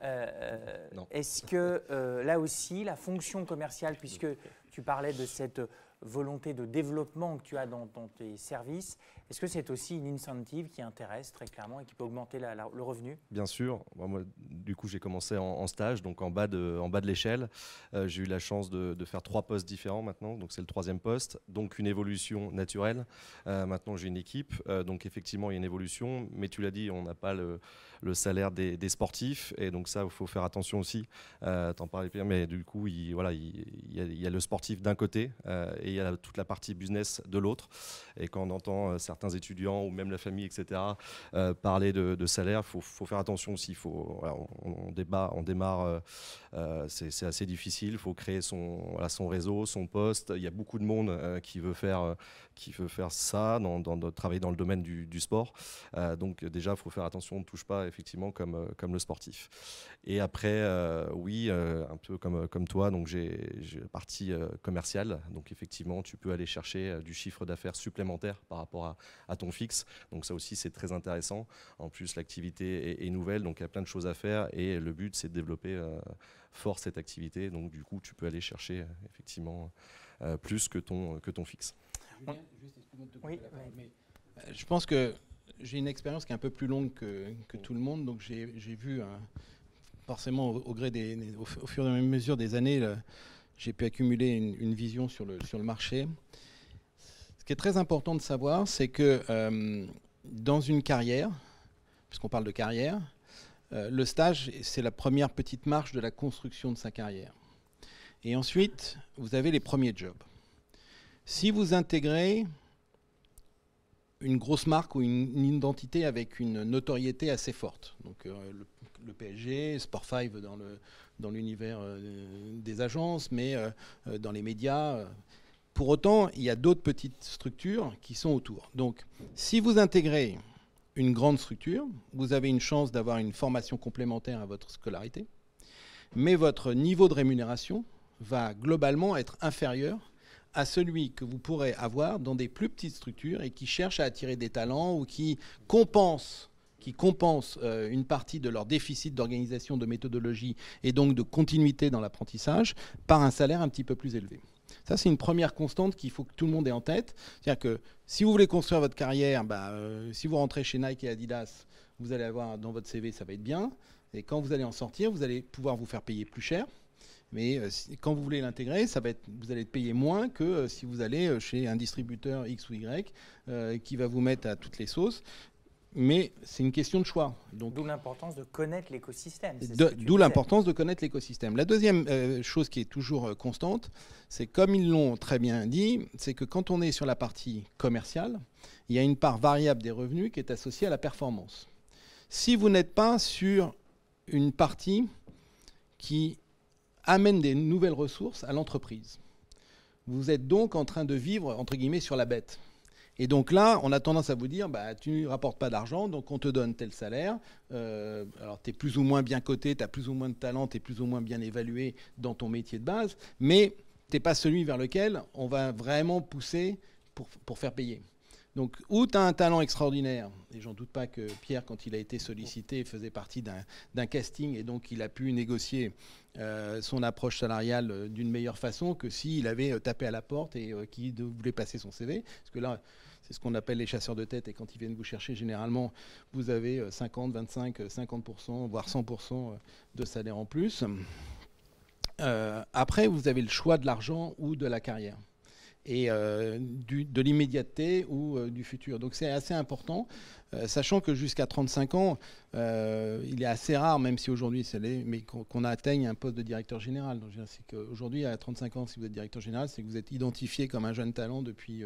Non. Est-ce que là aussi, la fonction commerciale, puisque tu parlais de cette volonté de développement que tu as dans tes services, est-ce que c'est aussi une incentive qui intéresse très clairement et qui peut augmenter le revenu? Bien sûr. Moi, du coup, j'ai commencé en stage, donc en bas de l'échelle. J'ai eu la chance de faire 3 postes différents maintenant, donc c'est le 3e poste, donc une évolution naturelle. Maintenant, j'ai une équipe, donc effectivement, il y a une évolution, mais tu l'as dit, on n'a pas le salaire des sportifs, et donc ça, il faut faire attention aussi. T'en parlais, Pierre, mais du coup, il y a le sportif d'un côté, et il y a toute la partie business de l'autre. Et quand on entend certains étudiants ou même la famille, etc., parler de salaire, il faut faire attention aussi. Voilà, on démarre, c'est assez difficile. Il faut créer son réseau, son poste. Il y a beaucoup de monde qui veut faire ça, travailler dans le domaine du sport. Donc déjà, il faut faire attention, on ne touche pas effectivement comme le sportif. Et après, oui, un peu comme toi, donc j'ai la partie commerciale. Donc effectivement, tu peux aller chercher du chiffre d'affaires supplémentaire par rapport à ton fixe. Donc ça aussi, c'est très intéressant. En plus, l'activité est nouvelle, donc il y a plein de choses à faire. Et le but, c'est de développer fort cette activité. Donc du coup, tu peux aller chercher effectivement plus que ton fixe. Julien, juste excuse-moi de te couper la parole, mais je pense que j'ai une expérience qui est un peu plus longue que tout le monde, donc j'ai vu forcément au fur et à mesure des années, j'ai pu accumuler une vision sur le marché. Ce qui est très important de savoir, c'est que dans une carrière, puisqu'on parle de carrière, le stage, c'est la première petite marche de la construction de sa carrière. Et ensuite, vous avez les premiers jobs. Si vous intégrez une grosse marque ou une identité avec une notoriété assez forte, donc le PSG, Sport 5 dans l'univers des agences, mais dans les médias, pour autant, il y a d'autres petites structures qui sont autour. Donc, si vous intégrez une grande structure, vous avez une chance d'avoir une formation complémentaire à votre scolarité, mais votre niveau de rémunération va globalement être inférieur à celui que vous pourrez avoir dans des plus petites structures et qui cherchent à attirer des talents ou qui compensent une partie de leur déficit d'organisation, de méthodologie et donc de continuité dans l'apprentissage par un salaire un petit peu plus élevé. Ça, c'est une première constante qu'il faut que tout le monde ait en tête. C'est-à-dire que si vous voulez construire votre carrière, si vous rentrez chez Nike et Adidas, vous allez avoir dans votre CV, ça va être bien. Et quand vous allez en sortir, vous allez pouvoir vous faire payer plus cher. Mais quand vous voulez l'intégrer, vous allez être payé moins que si vous allez chez un distributeur X ou Y qui va vous mettre à toutes les sauces. Mais c'est une question de choix. D'où l'importance de connaître l'écosystème. D'où l'importance de connaître l'écosystème. La deuxième chose qui est toujours constante, c'est comme ils l'ont très bien dit, c'est que quand on est sur la partie commerciale, il y a une part variable des revenus qui est associée à la performance. Si vous n'êtes pas sur une partie qui amène des nouvelles ressources à l'entreprise, vous êtes donc en train de vivre, entre guillemets, sur la bête. Et donc là, on a tendance à vous dire, tu ne rapportes pas d'argent, donc on te donne tel salaire. Alors, tu es plus ou moins bien coté, tu as plus ou moins de talent, tu es plus ou moins bien évalué dans ton métier de base, mais tu n'es pas celui vers lequel on va vraiment pousser pour faire payer. Donc, ou tu as un talent extraordinaire, et j'en doute pas que Pierre, quand il a été sollicité, faisait partie d'un casting, et donc il a pu négocier son approche salariale d'une meilleure façon que s'il avait tapé à la porte et qu'il voulait passer son CV. Parce que là, c'est ce qu'on appelle les chasseurs de tête, et quand ils viennent vous chercher, généralement, vous avez 50, 25, 50%, voire 100% de salaire en plus. Après, vous avez le choix de l'argent ou de la carrière, et de l'immédiateté ou du futur. Donc c'est assez important, sachant que jusqu'à 35 ans, il est assez rare, même si aujourd'hui c'est l'est, mais qu'on atteigne un poste de directeur général. Donc c'est qu'aujourd'hui, à 35 ans, si vous êtes directeur général, c'est que vous êtes identifié comme un jeune talent depuis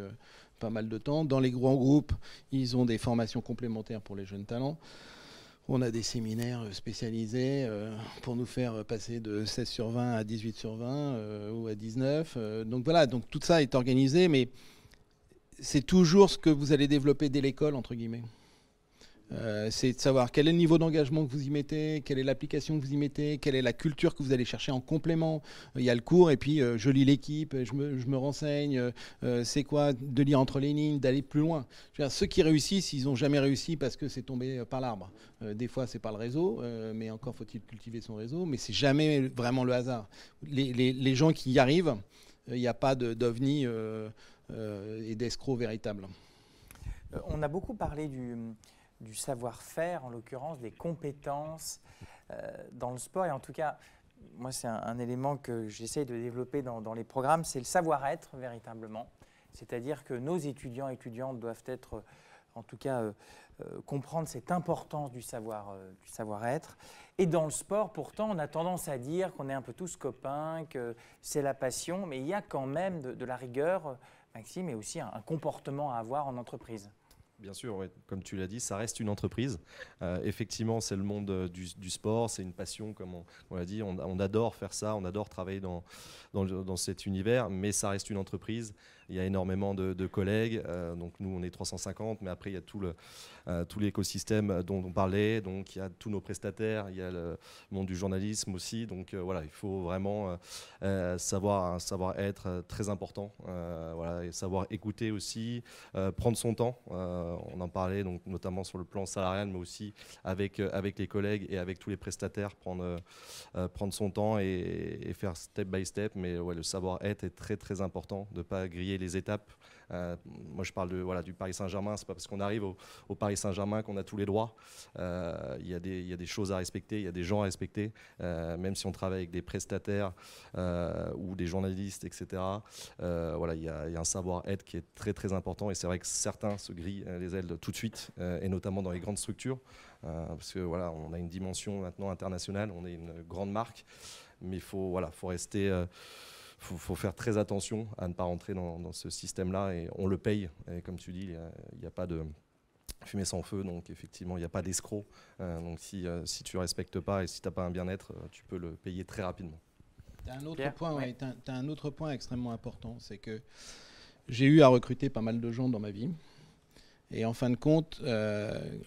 pas mal de temps. Dans les grands groupes, ils ont des formations complémentaires pour les jeunes talents. On a des séminaires spécialisés pour nous faire passer de 16 sur 20 à 18 sur 20 ou à 19. Donc voilà, donc tout ça est organisé, mais c'est toujours ce que vous allez développer dès l'école, entre guillemets. C'est de savoir quel est le niveau d'engagement que vous y mettez, quelle est l'application que vous y mettez, quelle est la culture que vous allez chercher en complément. Il y a le cours et puis je lis l'équipe, je me renseigne, c'est quoi de lire entre les lignes, d'aller plus loin. Je veux dire, ceux qui réussissent, ils n'ont jamais réussi parce que c'est tombé par l'arbre. Des fois, c'est par le réseau, mais encore faut-il cultiver son réseau, mais c'est jamais vraiment le hasard. Les gens qui y arrivent, il n'y a pas d'ovni et d'escrocs véritables. On a beaucoup parlé du savoir-faire, en l'occurrence des compétences dans le sport. Et en tout cas, moi, c'est un élément que j'essaye de développer dans les programmes, c'est le savoir-être véritablement. C'est-à-dire que nos étudiants et étudiantes doivent être en tout cas comprendre cette importance du savoir-être. Et dans le sport, pourtant, on a tendance à dire qu'on est un peu tous copains, que c'est la passion, mais il y a quand même de la rigueur, Maxime, et aussi un comportement à avoir en entreprise. Bien sûr, ouais. Comme tu l'as dit, ça reste une entreprise. Effectivement, c'est le monde du sport, c'est une passion, comme on l'a dit. On adore faire ça, on adore travailler dans cet univers, mais ça reste une entreprise. Il y a énormément de collègues. Donc nous, on est 350, mais après, il y a tout l'écosystème dont on parlait. Donc il y a tous nos prestataires, il y a le monde du journalisme aussi. Donc voilà, il faut vraiment un savoir-être très important. Voilà, et savoir écouter aussi, prendre son temps. On en parlait donc, notamment sur le plan salarial, mais aussi avec les collègues et avec tous les prestataires, prendre son temps et faire step by step. Mais ouais, le savoir-être est très très important, de ne pas griller les étapes. Moi je parle du Paris Saint-Germain, c'est pas parce qu'on arrive au Paris Saint-Germain qu'on a tous les droits. Il y a des choses à respecter, il y a des gens à respecter, même si on travaille avec des prestataires ou des journalistes, etc. Voilà, il y a un savoir-être qui est très très important, et c'est vrai que certains se grillent les ailes tout de suite, et notamment dans les grandes structures, parce que voilà, on a une dimension maintenant internationale, on est une grande marque, mais il faut rester... faut faire très attention à ne pas rentrer dans ce système-là, et on le paye. Et comme tu dis, il n'y a pas de fumée sans feu, donc effectivement, il n'y a pas d'escroc. Donc si tu ne respectes pas et si tu n'as pas un bien-être, tu peux le payer très rapidement. Tu as un autre point extrêmement important, c'est que j'ai eu à recruter pas mal de gens dans ma vie. Et en fin de compte,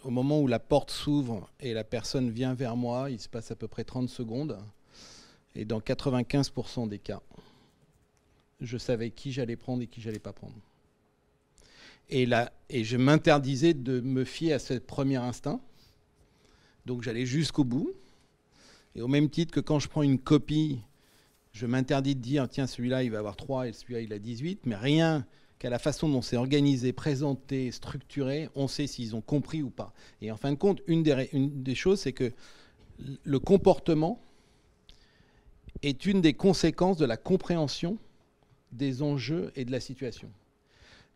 au moment où la porte s'ouvre et la personne vient vers moi, il se passe à peu près 30 secondes. Et dans 95% des cas, je savais qui j'allais prendre et qui j'allais pas prendre. Et je m'interdisais de me fier à ce premier instinct. Donc j'allais jusqu'au bout. Et au même titre que quand je prends une copie, je m'interdis de dire tiens, celui-là il va avoir 3 et celui-là il a 18, mais rien qu'à la façon dont c'est organisé, présenté, structuré, on sait s'ils ont compris ou pas. Et en fin de compte, une des choses, c'est que le comportement est une des conséquences de la compréhension des enjeux et de la situation.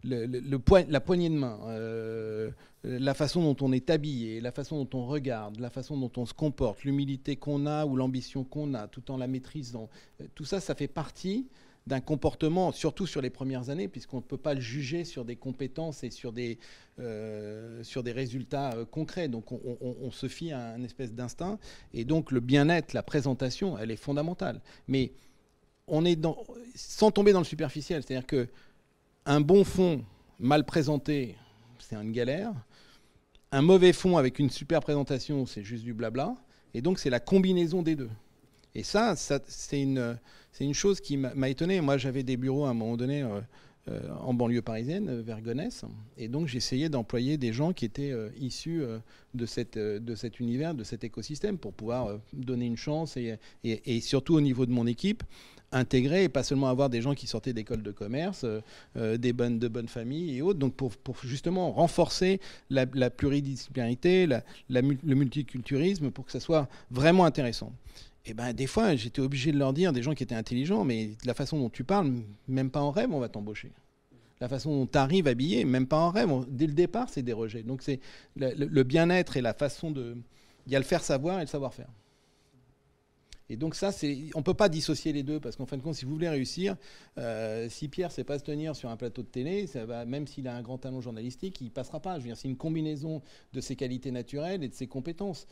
La poignée de main, la façon dont on est habillé, la façon dont on regarde, la façon dont on se comporte, l'humilité qu'on a ou l'ambition qu'on a, tout en la maîtrisant, tout ça, ça fait partie d'un comportement, surtout sur les premières années, puisqu'on ne peut pas le juger sur des compétences et sur des résultats concrets. Donc on se fie à un espèce d'instinct. Et donc le bien-être, la présentation, elle est fondamentale. Mais on est sans tomber dans le superficiel. C'est-à-dire qu'un bon fond mal présenté, c'est une galère. Un mauvais fond avec une super présentation, c'est juste du blabla. Et donc c'est la combinaison des deux. Et ça c'est une chose qui m'a étonné. Moi, j'avais des bureaux à un moment donné en banlieue parisienne, vers Gonesse. Et donc, j'essayais d'employer des gens qui étaient issus de cet univers, de cet écosystème, pour pouvoir donner une chance et surtout au niveau de mon équipe, intégrer et pas seulement avoir des gens qui sortaient d'écoles de commerce, de bonnes familles et autres. Donc, pour justement renforcer la pluridisciplinarité, le multiculturalisme, pour que ça soit vraiment intéressant. Et ben, des fois, j'étais obligé de leur dire, des gens qui étaient intelligents, mais de la façon dont tu parles, même pas en rêve, on va t'embaucher. La façon dont tu arrives habillé, même pas en rêve. Dès le départ, c'est des rejets. Donc, c'est le bien-être et la façon de... Il y a le faire savoir et le savoir-faire. Et donc ça, on ne peut pas dissocier les deux, parce qu'en fin de compte, si vous voulez réussir, si Pierre ne sait pas se tenir sur un plateau de télé, même s'il a un grand talent journalistique, il ne passera pas. Je veux dire, c'est une combinaison de ses qualités naturelles et de ses compétences.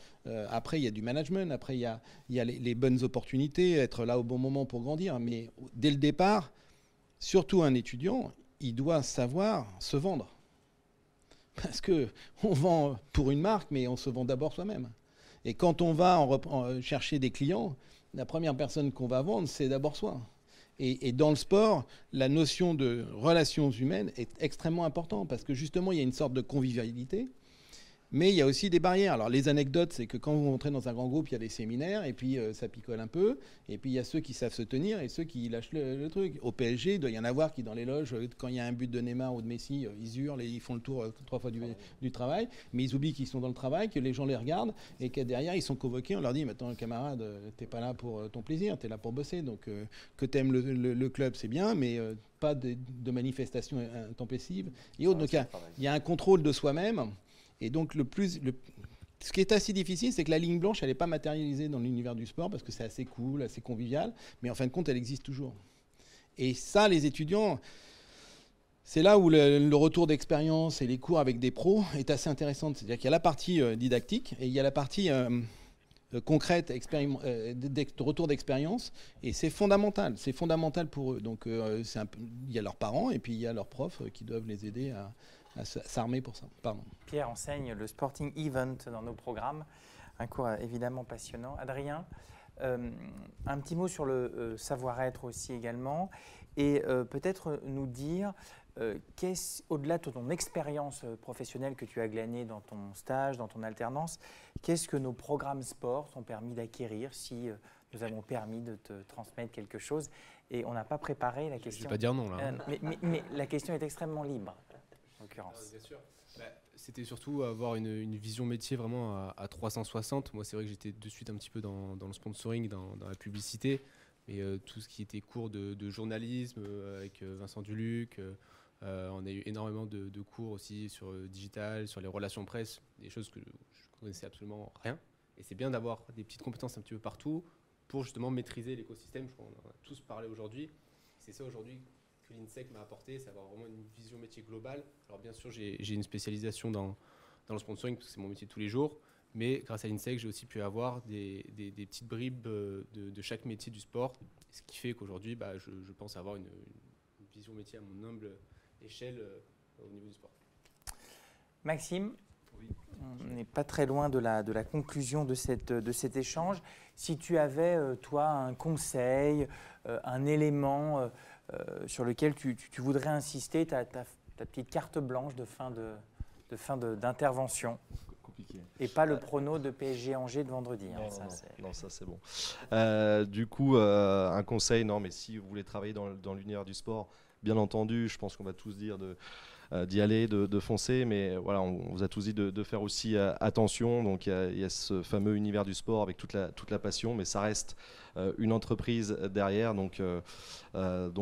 Après, il y a du management, après, il y a les bonnes opportunités, être là au bon moment pour grandir. Mais dès le départ, surtout un étudiant, il doit savoir se vendre. Parce qu'on vend pour une marque, mais on se vend d'abord soi-même. Et quand on va chercher des clients, la première personne qu'on va vendre, c'est d'abord soi. Et dans le sport, la notion de relations humaines est extrêmement importante, parce que justement, il y a une sorte de convivialité. Mais il y a aussi des barrières. Alors les anecdotes, c'est que quand vous rentrez dans un grand groupe, il y a des séminaires, et puis ça picole un peu. Et puis il y a ceux qui savent se tenir et ceux qui lâchent le truc. Au PSG, il doit y en avoir qui, dans les loges, quand il y a un but de Neymar ou de Messi, ils hurlent et ils font le tour 3 fois du travail. Mais ils oublient qu'ils sont dans le travail, que les gens les regardent, et que derrière, ils sont convoqués. On leur dit, maintenant, camarade, t'es pas là pour ton plaisir, t'es là pour bosser. Donc que t'aimes le club, c'est bien, mais pas de manifestations intempestives. Et autres. Donc il y a un contrôle de soi-même. Et donc ce qui est assez difficile, c'est que la ligne blanche, elle n'est pas matérialisée dans l'univers du sport parce que c'est assez cool, assez convivial, mais en fin de compte, elle existe toujours. Et ça, les étudiants, c'est là où le retour d'expérience et les cours avec des pros est assez intéressant. C'est-à-dire qu'il y a la partie didactique et il y a la partie concrète, de retour d'expérience, et c'est fondamental pour eux. Donc il y a leurs parents et puis il y a leurs profs qui doivent les aider à s'armer pour ça. Pardon. Pierre enseigne le sporting event dans nos programmes, un cours évidemment passionnant. Adrien, un petit mot sur le savoir-être aussi également, et peut-être nous dire, au-delà de ton expérience professionnelle que tu as glanée dans ton stage, dans ton alternance, qu'est-ce que nos programmes sport t'ont permis d'acquérir, si nous avons permis de te transmettre quelque chose? Et on n'a pas préparé la question. Je ne vais pas dire non là. Mais la question est extrêmement libre. Bien sûr. C'était surtout avoir une vision métier vraiment à 360. Moi, c'est vrai que j'étais de suite un petit peu dans le sponsoring, dans la publicité, mais tout ce qui était cours de journalisme avec Vincent Duluc, on a eu énormément de cours aussi sur le digital, sur les relations presse, des choses que je ne connaissais absolument rien. Et c'est bien d'avoir des petites compétences un petit peu partout pour justement maîtriser l'écosystème. Je crois qu'on en a tous parlé aujourd'hui. C'est ça aujourd'hui que l'INSEC m'a apporté, c'est avoir vraiment une vision métier globale. Alors bien sûr, j'ai une spécialisation dans le sponsoring, parce que c'est mon métier de tous les jours, mais grâce à l'INSEC, j'ai aussi pu avoir des petites bribes de chaque métier du sport, ce qui fait qu'aujourd'hui, je pense avoir une vision métier à mon humble échelle au niveau du sport. Maxime, on n'est pas très loin de la conclusion de cet échange. Si tu avais, toi, un conseil, un élément sur lequel tu voudrais insister, ta petite carte blanche de fin d'intervention. Compliqué. Et pas le prono de PSG Angers de vendredi. Non, ça c'est bon. Du coup, un conseil, non, mais si vous voulez travailler dans l'univers du sport, bien entendu, je pense qu'on va tous dire d'y aller, de foncer, mais voilà, on vous a tous dit de faire aussi attention. Donc il y a ce fameux univers du sport avec toute la passion, mais ça reste une entreprise derrière. Donc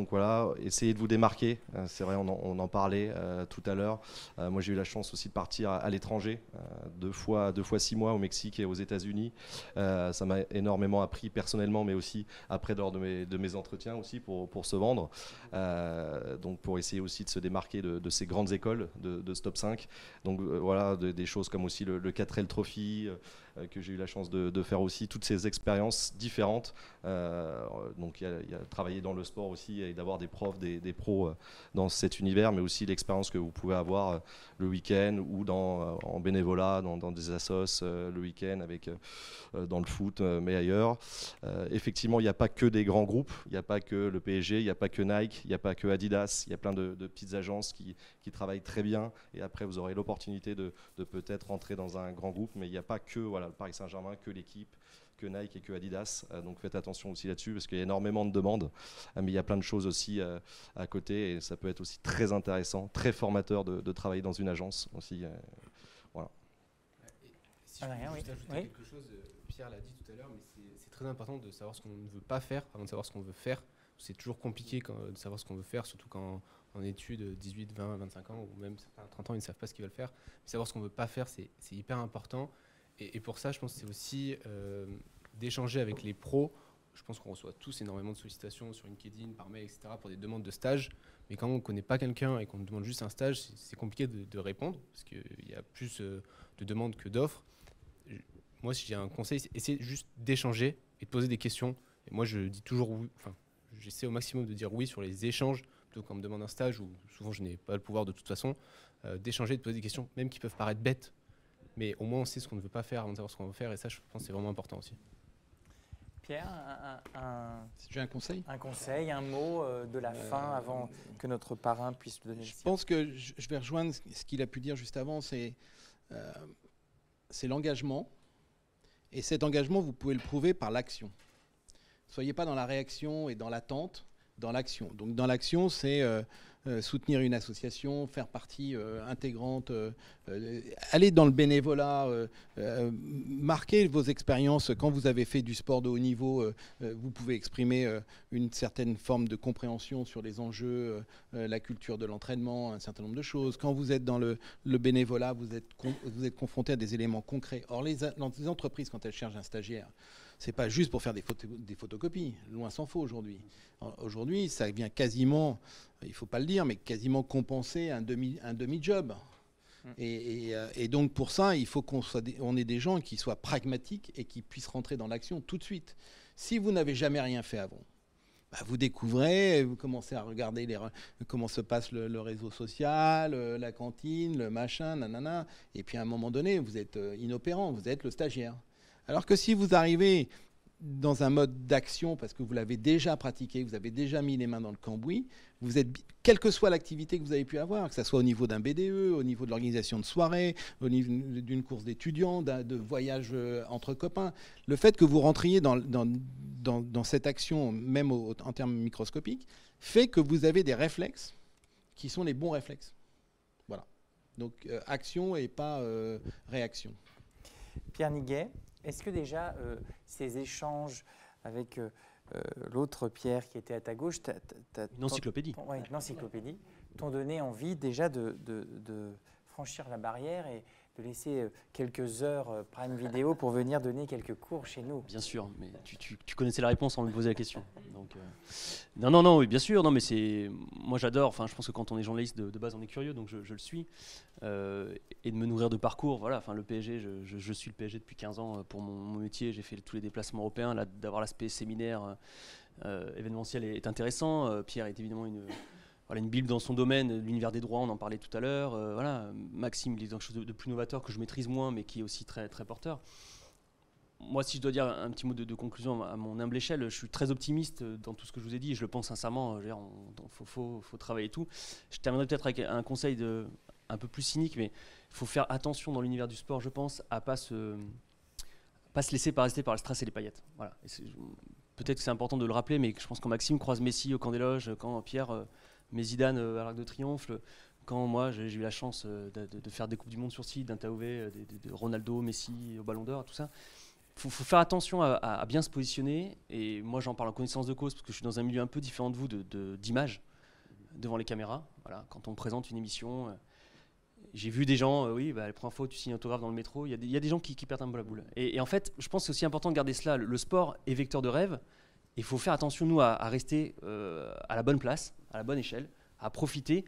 voilà, essayez de vous démarquer. C'est vrai, on en parlait tout à l'heure. Moi, j'ai eu la chance aussi de partir à l'étranger, 2 fois 6 mois au Mexique et aux États-Unis. Ça m'a énormément appris personnellement, mais aussi après lors de mes entretiens aussi pour se vendre. Donc pour essayer aussi de se démarquer de ces grandes écoles de ce top 5. Donc voilà, des choses comme aussi le 4L Trophy, que j'ai eu la chance de faire aussi, toutes ces expériences différentes. Donc il y a travailler dans le sport aussi et d'avoir des profs, des pros dans cet univers, mais aussi l'expérience que vous pouvez avoir le week-end ou en bénévolat, dans des assos le week-end, dans le foot, mais ailleurs. Effectivement, il n'y a pas que des grands groupes, il n'y a pas que le PSG, il n'y a pas que Nike, il n'y a pas que Adidas, il y a plein de petites agences qui travaillent très bien, et après vous aurez l'opportunité de peut-être rentrer dans un grand groupe, mais il n'y a pas que le Paris Saint-Germain, que l'équipe, que Nike et que Adidas. Donc faites attention aussi là-dessus, parce qu'il y a énormément de demandes, mais il y a plein de choses aussi à côté, et ça peut être aussi très intéressant, très formateur de travailler dans une agence aussi. Voilà. Si je peux juste ajouter quelque chose, Pierre l'a dit tout à l'heure, mais c'est très important de savoir ce qu'on ne veut pas faire avant de savoir ce qu'on veut faire. C'est toujours compliqué de savoir ce qu'on veut faire, surtout quand en études 18, 20, 25 ans, ou même certains 30 ans, ils ne savent pas ce qu'ils veulent faire. Mais savoir ce qu'on ne veut pas faire, c'est hyper important. Et pour ça, je pense que c'est aussi d'échanger avec les pros. Je pense qu'on reçoit tous énormément de sollicitations sur LinkedIn, par mail, etc. pour des demandes de stage. Mais quand on ne connaît pas quelqu'un et qu'on nous demande juste un stage, c'est compliqué de répondre, parce qu'il y a plus de demandes que d'offres. Moi, si j'ai un conseil, essayez juste d'échanger et de poser des questions. Et moi, je dis toujours oui. Enfin, j'essaie au maximum de dire oui sur les échanges, plutôt quand on me demande un stage, où souvent je n'ai pas le pouvoir de toute façon, d'échanger, de poser des questions, même qui peuvent paraître bêtes. Mais au moins, on sait ce qu'on ne veut pas faire avant de savoir ce qu'on veut faire. Et ça, je pense que c'est vraiment important aussi. Pierre, j'ai un conseil. Un conseil, un mot de la fin avant que notre parrain puisse donner le sien. Je pense que je vais rejoindre ce qu'il a pu dire juste avant. C'est c'est l'engagement. Et cet engagement, vous pouvez le prouver par l'action. Ne soyez pas dans la réaction et dans l'attente, dans l'action. Donc dans l'action, c'est soutenir une association, faire partie intégrante, aller dans le bénévolat, marquer vos expériences. Quand vous avez fait du sport de haut niveau, vous pouvez exprimer une certaine forme de compréhension sur les enjeux, la culture de l'entraînement, un certain nombre de choses. Quand vous êtes dans le bénévolat, vous êtes confronté à des éléments concrets. Or, les entreprises, quand elles cherchent un stagiaire, c'est pas juste pour faire des photocopies, loin s'en faut aujourd'hui. Aujourd'hui, ça vient quasiment, il ne faut pas le dire, mais quasiment compenser un demi-job. Et donc pour ça, il faut qu'on ait des gens qui soient pragmatiques et qui puissent rentrer dans l'action tout de suite. Si vous n'avez jamais rien fait avant, bah vous découvrez, vous commencez à regarder comment se passe le réseau social, la cantine, le machin, nanana, et puis à un moment donné, vous êtes inopérant, vous êtes le stagiaire. Alors que si vous arrivez dans un mode d'action, parce que vous l'avez déjà pratiqué, vous avez déjà mis les mains dans le cambouis, vous êtes, quelle que soit l'activité que vous avez pu avoir, que ce soit au niveau d'un BDE, au niveau de l'organisation de soirées, au niveau d'une course d'étudiants, de voyage entre copains, le fait que vous rentriez dans cette action, même en termes microscopiques, fait que vous avez des réflexes qui sont les bons réflexes. Voilà. Donc action et pas réaction. Pierre Niguet, est-ce que déjà ces échanges avec l'autre Pierre qui était à ta gauche, une encyclopédie, une encyclopédie, t'ont donné envie déjà de franchir la barrière et de laisser quelques heures Prime Video pour venir donner quelques cours chez nous? Bien sûr, mais tu connaissais la réponse sans me poser la question. Donc, non, oui, bien sûr. Non, mais moi j'adore. Enfin, je pense que quand on est journaliste de base, on est curieux, donc je le suis. Et de me nourrir de parcours. Voilà. Enfin, le PSG, je suis le PSG depuis 15 ans pour mon métier. J'ai fait tous les déplacements européens. Là, d'avoir l'aspect séminaire, événementiel est intéressant. Pierre est évidemment une bible dans son domaine, l'univers des droits, on en parlait tout à l'heure. Voilà. Maxime, il est dans quelque chose de plus novateur que je maîtrise moins, mais qui est aussi très, très porteur. Moi, si je dois dire un petit mot de conclusion à mon humble échelle, je suis très optimiste dans tout ce que je vous ai dit, et je le pense sincèrement. Il faut travailler tout. Je terminerai peut-être avec un conseil un peu plus cynique, mais il faut faire attention dans l'univers du sport, je pense, à pas se laisser parasiter par le stress et les paillettes. Voilà. Peut-être que c'est important de le rappeler, mais je pense quand Maxime croise Messi au camp des loges, quand Pierre met Zidane à l'Arc de Triomphe, quand moi j'ai eu la chance de faire des Coupes du Monde sur site, d'interviewer de Ronaldo, Messi au Ballon d'Or, tout ça. Il faut faire attention à bien se positionner, et moi j'en parle en connaissance de cause parce que je suis dans un milieu un peu différent de vous d'image devant les caméras. Voilà, quand on présente une émission, j'ai vu des gens, la première fois où tu signes un autographe dans le métro, il y a des gens qui perdent un peu la boule. Et en fait, je pense que c'est aussi important de garder cela. Le sport est vecteur de rêve. Il faut faire attention, nous, à rester à la bonne place, à la bonne échelle, à profiter,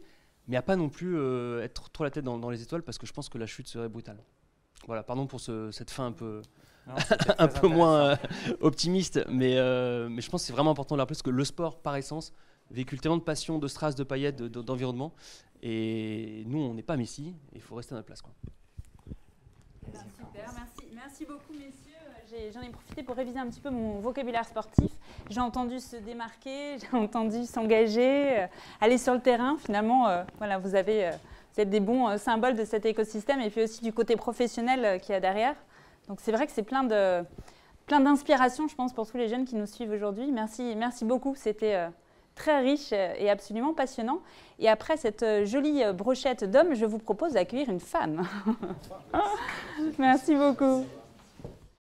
mais à pas non plus être trop la tête dans les étoiles, parce que je pense que la chute serait brutale. Voilà, pardon pour cette fin un peu, moins optimiste, mais je pense que c'est vraiment important de le rappeler, parce que le sport, par essence, véhicule tellement de passion, de strass, de paillettes, d'environnement, et nous, on n'est pas Messi, il faut rester à notre place, quoi. Super, merci beaucoup, messieurs. J'en ai profité pour réviser un petit peu mon vocabulaire sportif. J'ai entendu se démarquer, j'ai entendu s'engager, aller sur le terrain. Finalement, voilà, vous êtes des bons symboles de cet écosystème, et puis aussi du côté professionnel qu'il y a derrière. Donc c'est vrai que c'est plein d'inspiration, je pense, pour tous les jeunes qui nous suivent aujourd'hui. Merci beaucoup, c'était très riche et absolument passionnant. Et après cette jolie brochette d'hommes, je vous propose d'accueillir une femme. Merci beaucoup.